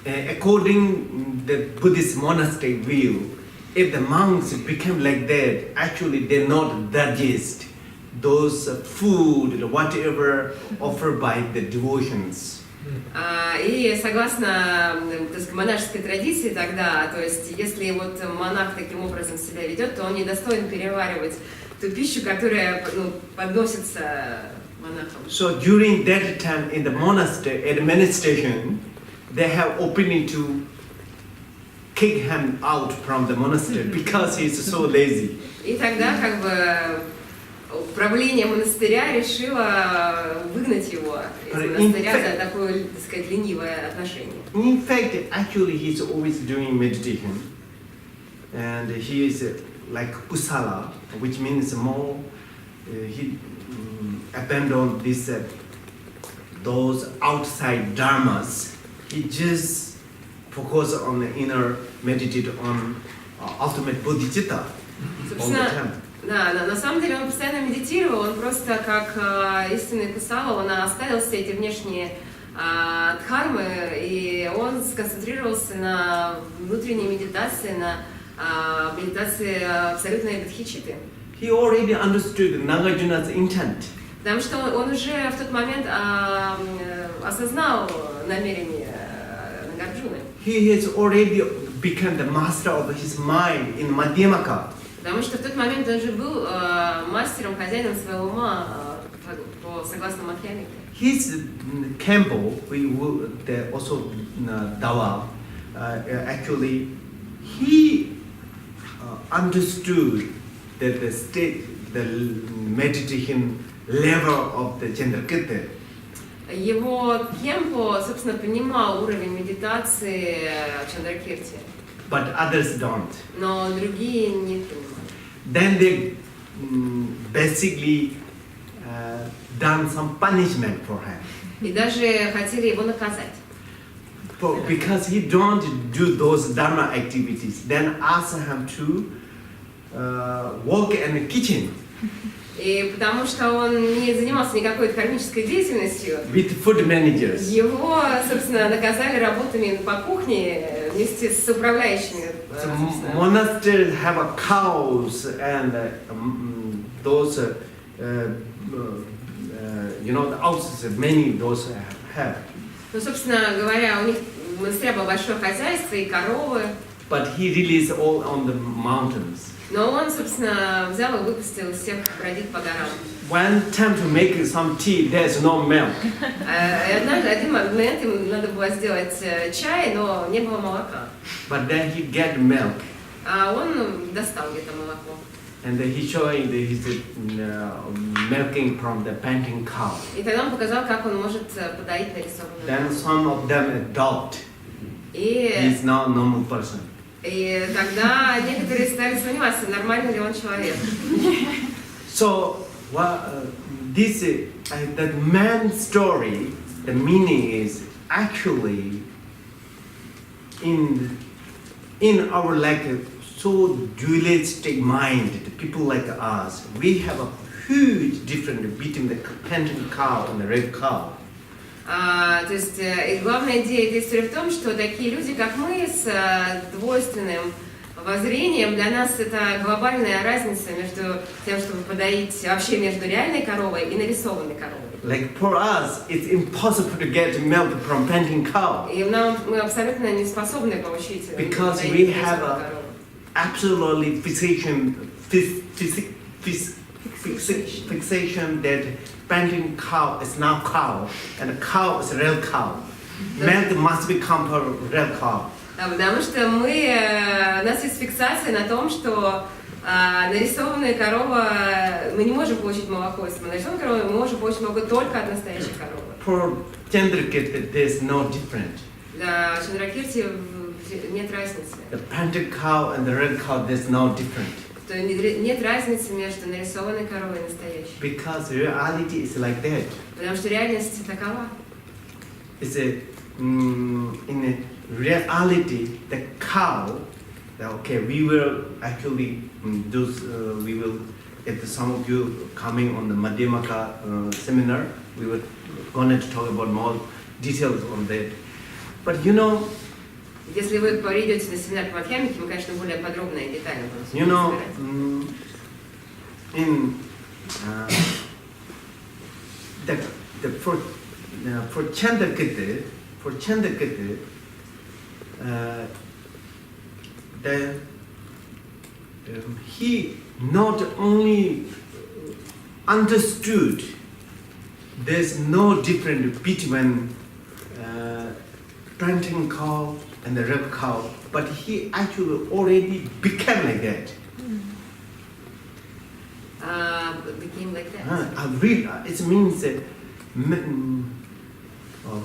According the Buddhist monastery view, if the monks become like that, actually they're not digest those food, whatever offered by the devotions. И согласно, так сказать, монашеской традиции тогда, то есть если вот монах таким образом себя ведет, то он недостоин переваривать ту пищу, которая подносится монахам. So during that time in the monastery administration, they have opening to kick him out from the monastery because he's so lazy. И тогда правление монастыря решило выгнать его из монастыря за такое, так сказать, ленивое отношение. In fact, actually he's always doing meditation, and he is like kusala, which means more. He abandoned those outside dharmas. He just focus on the inner, meditate on ultimate bodhicitta all the time. Да, на самом деле он постоянно медитировал, он просто как истинный кусала, он оставил все эти внешние дхармы, и он сконцентрировался на внутренней медитации, на медитации абсолютной бодхичитты. He already understood Nagarjuna's intent. Потому что он уже в тот момент осознал намерение Нагарджуны. He has already become the master of his mind in Madhyamaka. Потому что в тот момент он же был мастером, хозяином своего ума, согласно Мадхьямике. His Khenpo, also Dawa, actually, he understood that the meditation level of the Chandrakirti. Его Кхенпо, собственно, понимал уровень медитации Чандракирти. But others don't. Но другие не понимают. Then they basically done some punishment for him. И даже хотели его наказать. Because he don't do those dharma activities, then ask him to work in the kitchen. И потому что он не занимался никакой кармической деятельностью, with food managers. Его, собственно, наказали работами по кухне вместе с управляющими. Monasteries have cows and those, the houses, many those have. Ну, собственно говоря, у них в монастыре было большое хозяйство и коровы. But he released all on the mountains. Но он, собственно, взял и выпустил всех бродить по горам. One time to make some tea, there's no milk. Однажды, один момент, ему надо было сделать чай, но не было молока. But then he get milk. А он достал где-то молоко. And he showing his milking from the panting cow. И тогда он показал, как он может подоить нарисованную. Then some of them adopt. И He's now a normal person. И тогда некоторые стали сомневаться, нормальный ли он человек. So, this that man story, the meaning is actually in our so dualistic mind, the people like us, we have a huge difference between the panting cow and the red cow. То есть, и главная идея этой истории в том, что такие люди, как мы, с двойственным воззрением, для нас это глобальная разница между тем, чтобы подоить вообще между реальной коровой и нарисованной коровой. Like for us, it's impossible to get milk from panting cow. И мы абсолютно не способны получить Because we have absolutely fixation that panting cow is now cow, and a cow is a real cow. Milk must become a real cow. Да, потому что у нас есть фиксация на том, что нарисованная корова, мы не можем получить молоко из нарисованной коровы, мы можем получить молоко только от настоящей коровы. For Chandrakirti, there's no difference. Для Чандракирти нет разницы. The panted cow and the real cow, there's no difference. То нет разницы между нарисованной коровой и настоящей. Because reality is like that. Потому что реальность такова. It's in a reality, the cow. Okay, we will actually we will, if some of you coming on the Madhyamaka seminar, we were going to talk about more details on that. But you know, если вы придете на семинар по Мадхьямике, мы, конечно, более подробно и детально будем you know, for Chandrakirti, he not only understood there's no difference between planting cow and the red cow, but he actually already became like that. Became like that. It means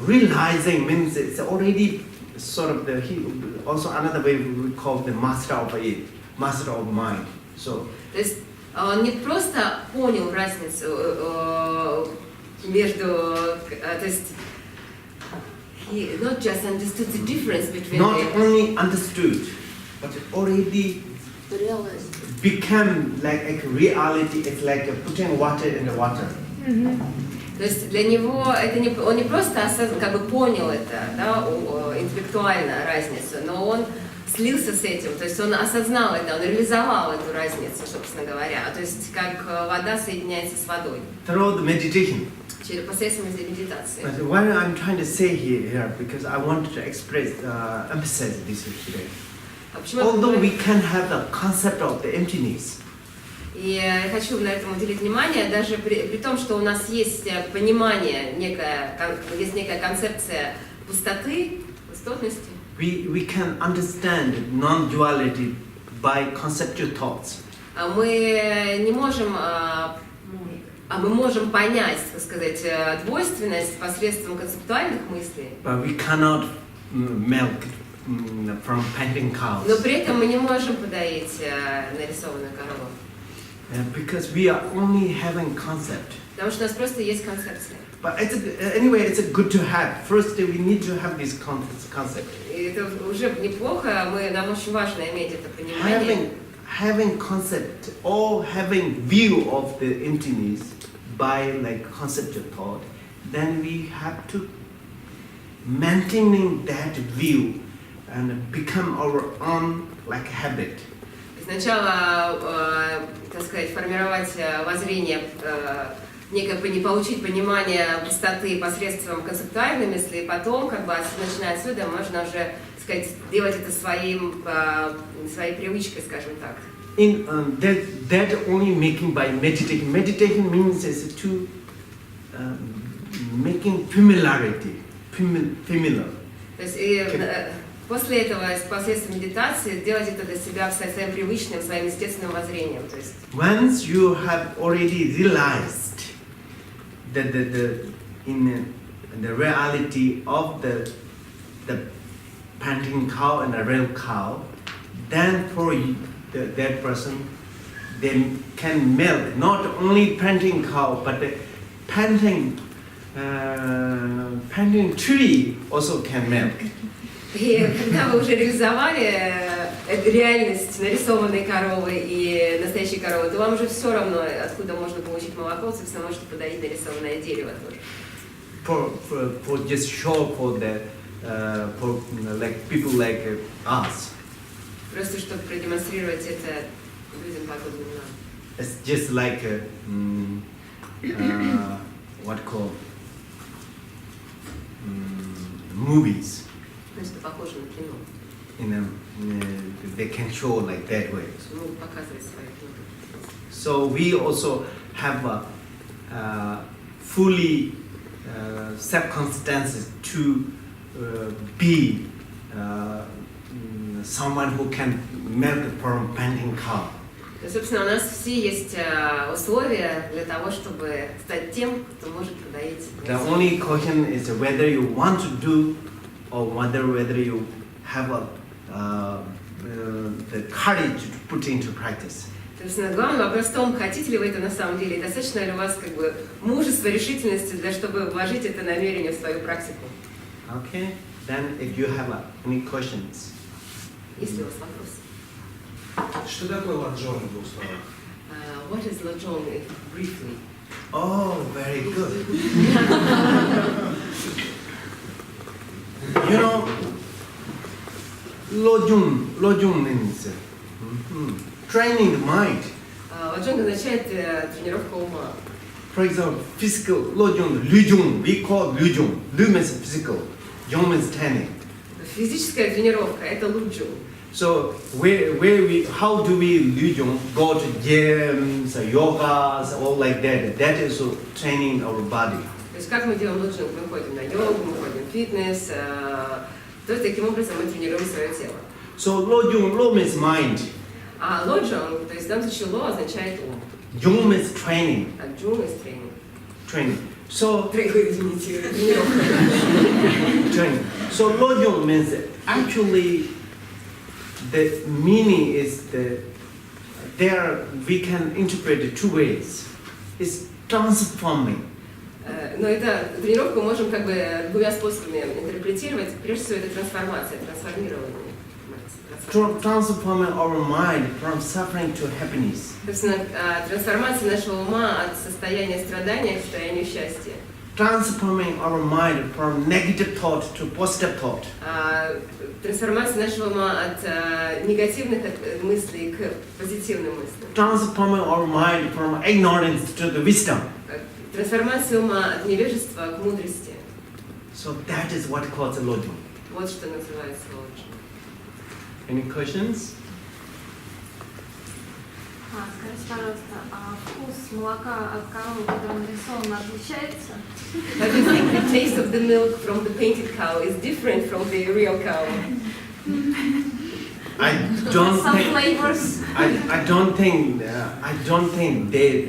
realizing means it's already sort of also another way we call the master of it, master of mind. So. То есть он не просто понял разницу между, то есть he not just understood the difference between. Not only understood, but already become like a reality. It's like putting water in the water. То есть для него это не, он не просто как бы понял это, да, интеллектуально разницу, но он слился с этим, то есть он осознал это, он реализовал эту разницу, собственно говоря, то есть как вода соединяется с водой. Through the meditation. Через посредством медитации. But what I'm trying to say here, because I wanted to emphasize this today. Although we can have the concept of the emptiness. И я хочу на этом уделить внимание, даже при том, что у нас есть понимание, есть некая концепция пустоты, пустотности. We can understand non-duality by conceptual thoughts. Мы не можем, мы можем понять, так сказать, двойственность посредством концептуальных мыслей. But we cannot milk from panting cows. Но при этом мы не можем подоить нарисованную корову. Because we are only having concept. Потому что у нас просто есть концепция. But anyway, it's good to have. First, we need to have this concept. И это уже неплохо. Нам очень важно иметь это понимание. Having concept or having view of the emptiness by like conceptual thought, then we have to maintaining that view and become our own like habit. Сначала, так сказать, формировать воззрение, получить понимание пустоты посредством концептуальной мысли, и потом, как бы, начиная отсюда, можно уже, так сказать, делать это своей привычкой, скажем так. That only making by meditation. Meditation means is to making familiarity, familiar. То есть после этого, посредством медитации, делать это для себя своим привычным, своим естественным воззрением. То есть. Once you have already realized that in the reality of the panting cow and the real cow, then for that person, they can milk not only panting cow, but the panting tree also can milk. И когда вы уже реализовали реальность нарисованной коровы и настоящей коровы, то вам уже все равно, откуда можно получить молоко, собственно, можете подоить нарисованное дерево тоже. For just show for like people like us. Просто чтобы продемонстрировать это людям подобным нам. It's just like what called movies. Значит, похоже на кино. they can show like that way. Могут показывать свои книги. So we also have fully circumstances to be someone who can make from painting cow. Собственно, у нас все есть условия для того, чтобы стать тем, кто может подоить. The only question is whether you want to do or whether you have the courage to put into practice. Собственно, главный вопрос в том, хотите ли вы это на самом деле, и достаточно ли у вас как бы мужества, решительности, для чтобы вложить это намерение в свою практику. Okay, then if you have any questions. Есть ли у вас вопросы? Что такое лоджон в двух словах? What is lojong briefly? Oh, very good. You know, lojong means training the mind. Лоджонг означает тренировка ума. For example, physical lojong, lujong. We call lujong. Lu means physical, jong means training. Физическая тренировка – это луджу. So how do we lujong? Go to gyms, yogas, all like that. That is training our body. То есть как мы делаем луджинг? Мы ходим на йогу, мы ходим в фитнес, то есть таким образом мы тренируем свое тело. So lojong, lo means mind. А лоджонг, то есть в данном случае ло означает ум, Jong means training. а джун – тренинг. Training. So Извините, тренировка. training. So lojong means actually the meaning is there we can interpret it two ways. It's transforming. Но это тренировку можем как бы двумя способами интерпретировать. Прежде всего, это трансформация, трансформирование. Transforming our mind from suffering to happiness. Собственно, трансформация нашего ума от состояния страдания к состоянию счастья. Transforming our mind from negative thought to positive thought. Трансформация нашего ума от негативных мыслей к позитивным мыслям. Transforming our mind from ignorance to the wisdom. Трансформация ума от невежества к мудрости. So that is what calls lojong. Вот что называется лоджинг. Any questions? Скажите, пожалуйста, а вкус молока от коровы, которая нарисована, отличается? But do you think the taste of the milk from the painted cow is different from the real cow? I don't Some think. flavors. I don't think they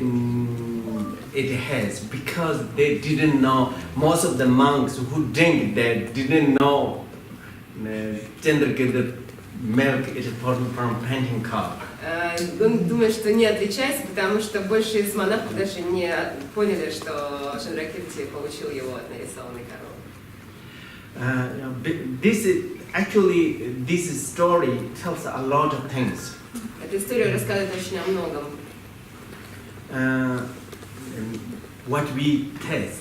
it has, because they didn't know. Most of the monks who drink that didn't know Chandrakirti milk is from painting cow. Он думает, что не отличается, потому что большие из монахов даже не поняли, что Чандракирти получил его от нарисованной коровы. This story tells a lot of things. Эта история рассказывает очень о многом. What we test,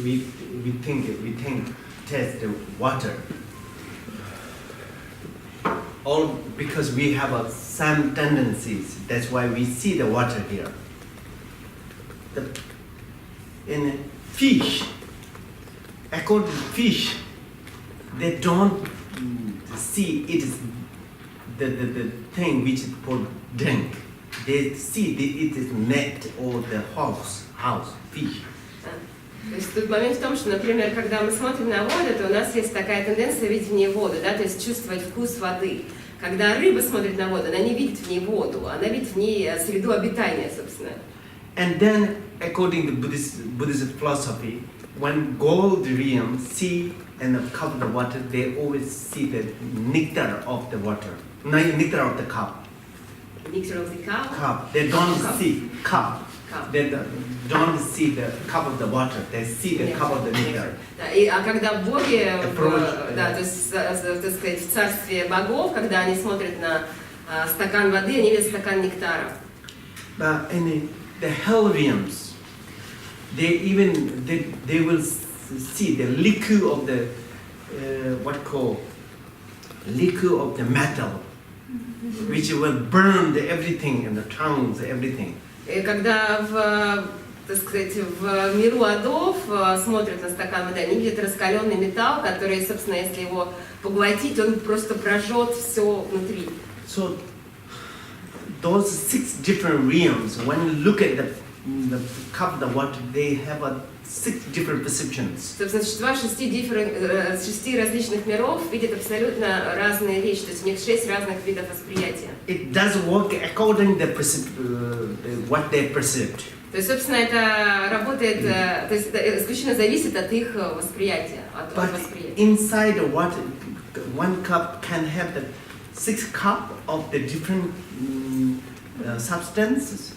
we think test the water. All because we have some tendencies. That's why we see the water here. In fish, according to fish, they don't see it is the thing which is for drink. They see it is net or the house, fish. То есть тут момент в том, что, например, когда мы смотрим на воду, то у нас есть такая тенденция видеть в ней воду, да, то есть чувствовать вкус воды. Когда рыба смотрит на воду, она не видит в ней воду, она видит в ней среду обитания, собственно. And then, according to Buddhist philosophy, when gold realm see and the cup of the water, they always see the nectar of the water, nectar of the cup. Nectar of the cow? Cup. They don't see cup. Cup. They don't see the cup of the water. They see the cup of the nectar. Да, а когда боги, да, то есть, так сказать, в царстве богов, когда они смотрят на стакан воды, они видят стакан нектара. But in the hell realms, they will see the liquor of the liquor of the metal, which will burn everything and the tongues, everything. И когда в так сказать, в миру адов смотрят на стакан воды, они видят раскаленный металл, который, собственно, если его поглотить, он просто прожжет все внутри. So those 6 different realms, when you look at the cup, the water, they have 6 different perceptions. Собственно, существа 6 различных миров видят абсолютно разные вещи, то есть у них 6 разных видов восприятия. It does work according to what they perceived. То есть, собственно, это работает, то есть это исключительно зависит от их восприятия, от But восприятия. inside the water, one cup can have the 6 cup of the different substances.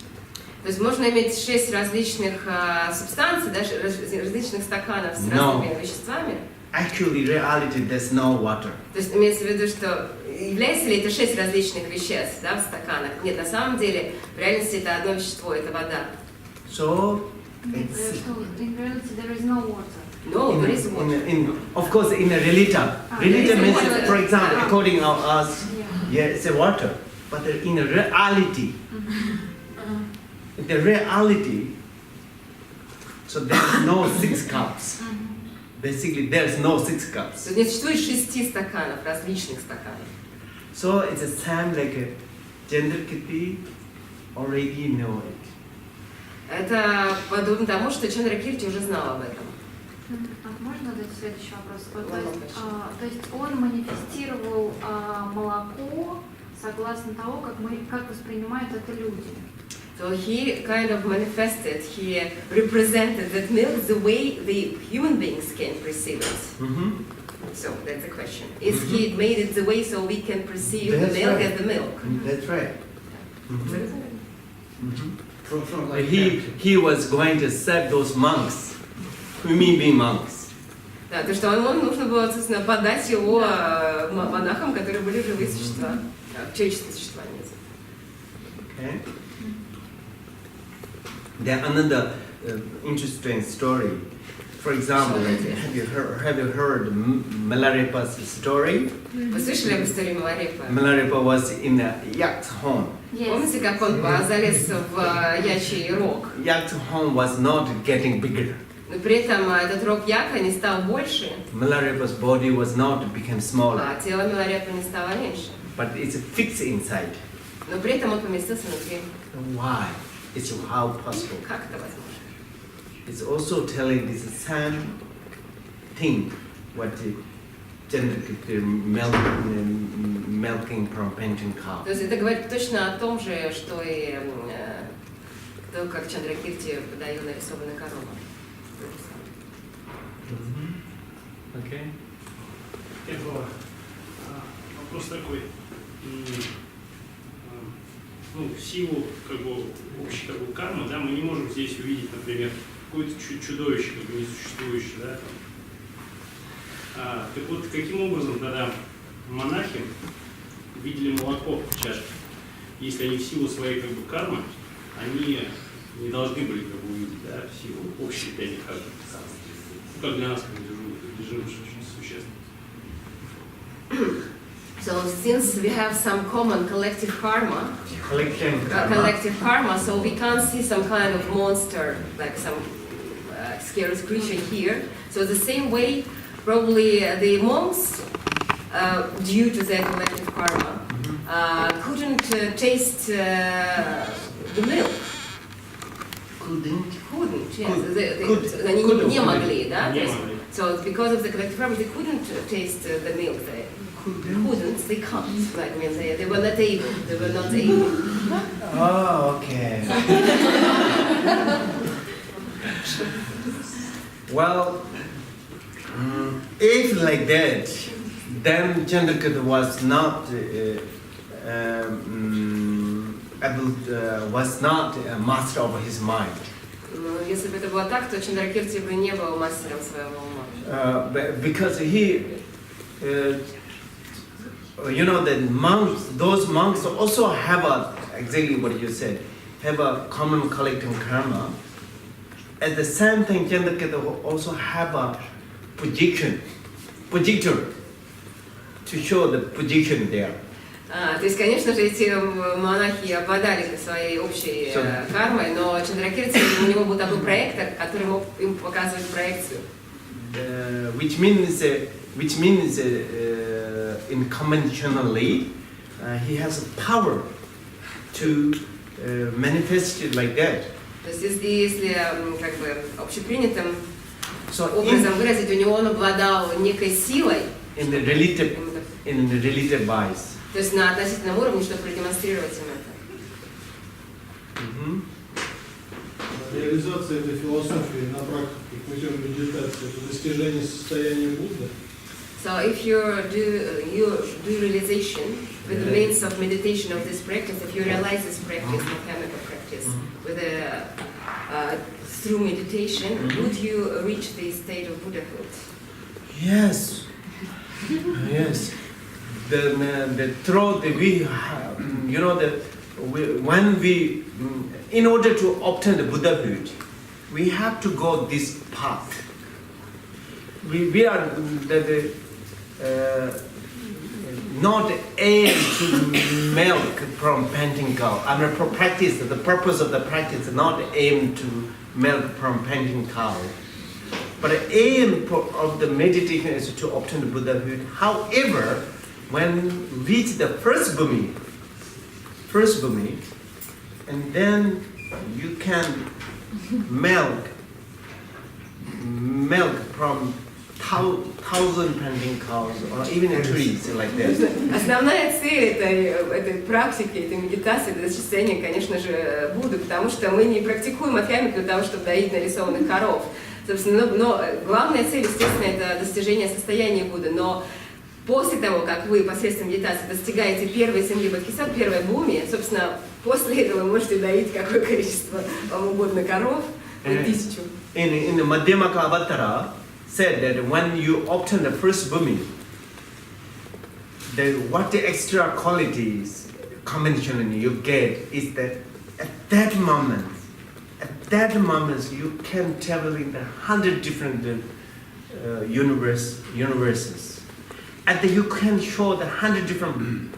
То есть можно иметь 6 различных субстанций, да, различных стаканов с разными веществами. Actually, in reality, there's no water. То есть имеется в виду, что является ли это 6 различных веществ, да, в стаканах? Нет, на самом деле, в реальности это одно вещество, это вода. So, Нет, it's, что in reality there is no water. No, there is water. of course, in a relita, relita there is means, water. for example, Ah. according to us, yeah, it's a water. But in a reality, the reality, so there's no 6 cups. Basically, there's no 6 То cups. есть не существует 6 стаканов, различных стаканов. So it's the same like a Chandrakirti already know it. Это подобно тому, что Чандракирти уже знал об этом. А можно задать следующий вопрос? Вот, Ладно, то есть он манифестировал молоко согласно того, как воспринимают это люди. So he kind of manifested, he represented that milk the way the human beings can perceive it. Mm-hmm. So that's the question. Is he made it the way so we can perceive the That's milk right. as the milk? That's right. From like He was going to serve those monks, human being monks. Да, то, что ему нужно было, собственно, подать его монахам, которые были живые существа, человеческие существа. Okay. There another interesting story. For example, like, have you heard Milarepa's story? Вы слышали об истории Миларепа? Milarepa was in a yacht home. Помните, как он залез в ячий рог? Yacht home was not getting bigger. Но при этом этот рог яка не стал больше, Milarepa's body was not became smaller, а тело Миларепа не стало меньше. but it's fixed inside. Но при этом он поместился внутри. Why? It's how possible. Как это возможно? It's also telling this same thing what the Chandrakirti milking from painting cow. То есть это говорит точно о том же, что и то, как Чандракирти подаю нарисованную корову. Okay. Кхенпо, вопрос такой. Ну, в силу как бы общей как бы кармы, да, мы не можем здесь увидеть, например, какое-то чудовище, как бы несуществующее, да, там. Так вот, каким образом тогда монахи видели молоко в чашке, если они в силу своей как бы кармы, они не должны были как бы увидеть, да, в силу общей для них как для нас как для живых существ. So since we have some common collective karma, so we can't see some kind of monster, like some scary creature here. So the same way, probably the monks, due to their collective karma, couldn't taste the milk. Couldn't, yes. Они не могли, да? So because of the collective karma, they couldn't taste the milk there. Couldn't, they can't. Like, I mean, they were not able. They were not able. Oh, okay. Well, if like that, then Chandrakirti was not was not a master of his mind. Если бы это было так, то Чандракирти бы не был мастером своего ума. Because he, you know, the monks, those monks also have exactly what you said, have a common collective karma. At the same time, Chandrakirti also have a projector to show the position there. То есть, конечно же, эти монахи обладали своей общей кармой, но Чандракирти, у него был такой проектор, который мог им показывать проекцию. Which means conventionally, he has a power to manifest it like that. То есть, если как бы общепринятым образом выразить, у него он обладал некой силой. In the relative wise. То есть на относительном уровне, чтобы продемонстрировать им это. Реализация этой философии на практике путем медитации — это достижение состояния Будды. So if you do realization with the means of meditation of this practice, if you realize this practice, mechanical practice, with through meditation, would you reach the state of Buddhahood? Yes. Yes. The through the we have, you know that when we, in order to obtain the Buddhahood, we have to go this path. We are not aim to milk from panting cow. I mean, for practice, the purpose of the practice is not aim to milk from panting cow. But the aim of the meditation is to obtain the Buddhahood. However, when reach the first bhumi, and then you can milk from 1,000 panting cows or even trees like that. Основная цель этой практики, этой медитации, это достижение, конечно же, Будды, потому что мы не практикуем адхьямику для того, чтобы доить нарисованных коров. Собственно, но главная цель, естественно, это достижение состояния Будды. Но после того, как вы посредством медитации достигаете первой земли бодхисаттвы, первой бхуми, собственно, после этого вы можете доить какое количество вам угодно коров, 1000. In the Madhyamaka Avatara said that when you obtain the first bhumi, what the extra qualities conventionally you get is that at that moment you can travel in the 100 different universes. And then you can show the 100 different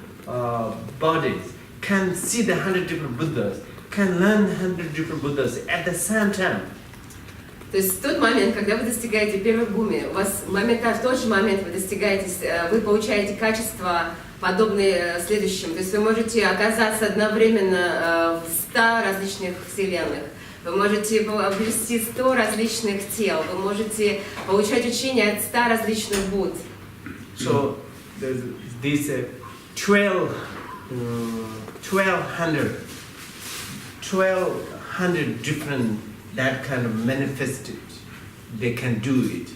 bodies, can see the 100 different Buddhas, can learn 100 different Buddhas at the same time. То есть в тот момент, когда вы достигаете первой бхуми, у вас моментально в тот же момент вы получаете качества, подобные следующим. То есть вы можете оказаться одновременно в 100 различных вселенных. Вы можете обрести 100 различных тел. Вы можете получать учение от 100 различных Будд. So these 1,200 different that kind of manifested, they can do it.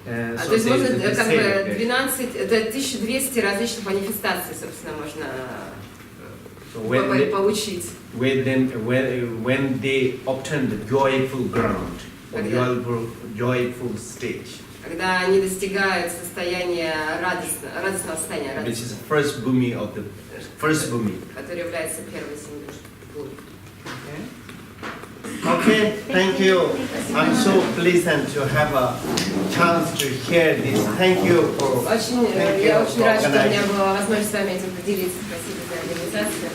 То есть можно как бы 1200 различных манифестаций, собственно, можно получить. When they obtain the joyful ground, or joyful stage. Когда они достигают состояния радостного состояния, which is the first bhumi of the first bhumi. Который является первой землей. Okay, thank you. I'm so pleased to have a chance to hear this. Thank you for. Я очень рад, что у меня была возможность с вами этим поделиться. Спасибо за организацию.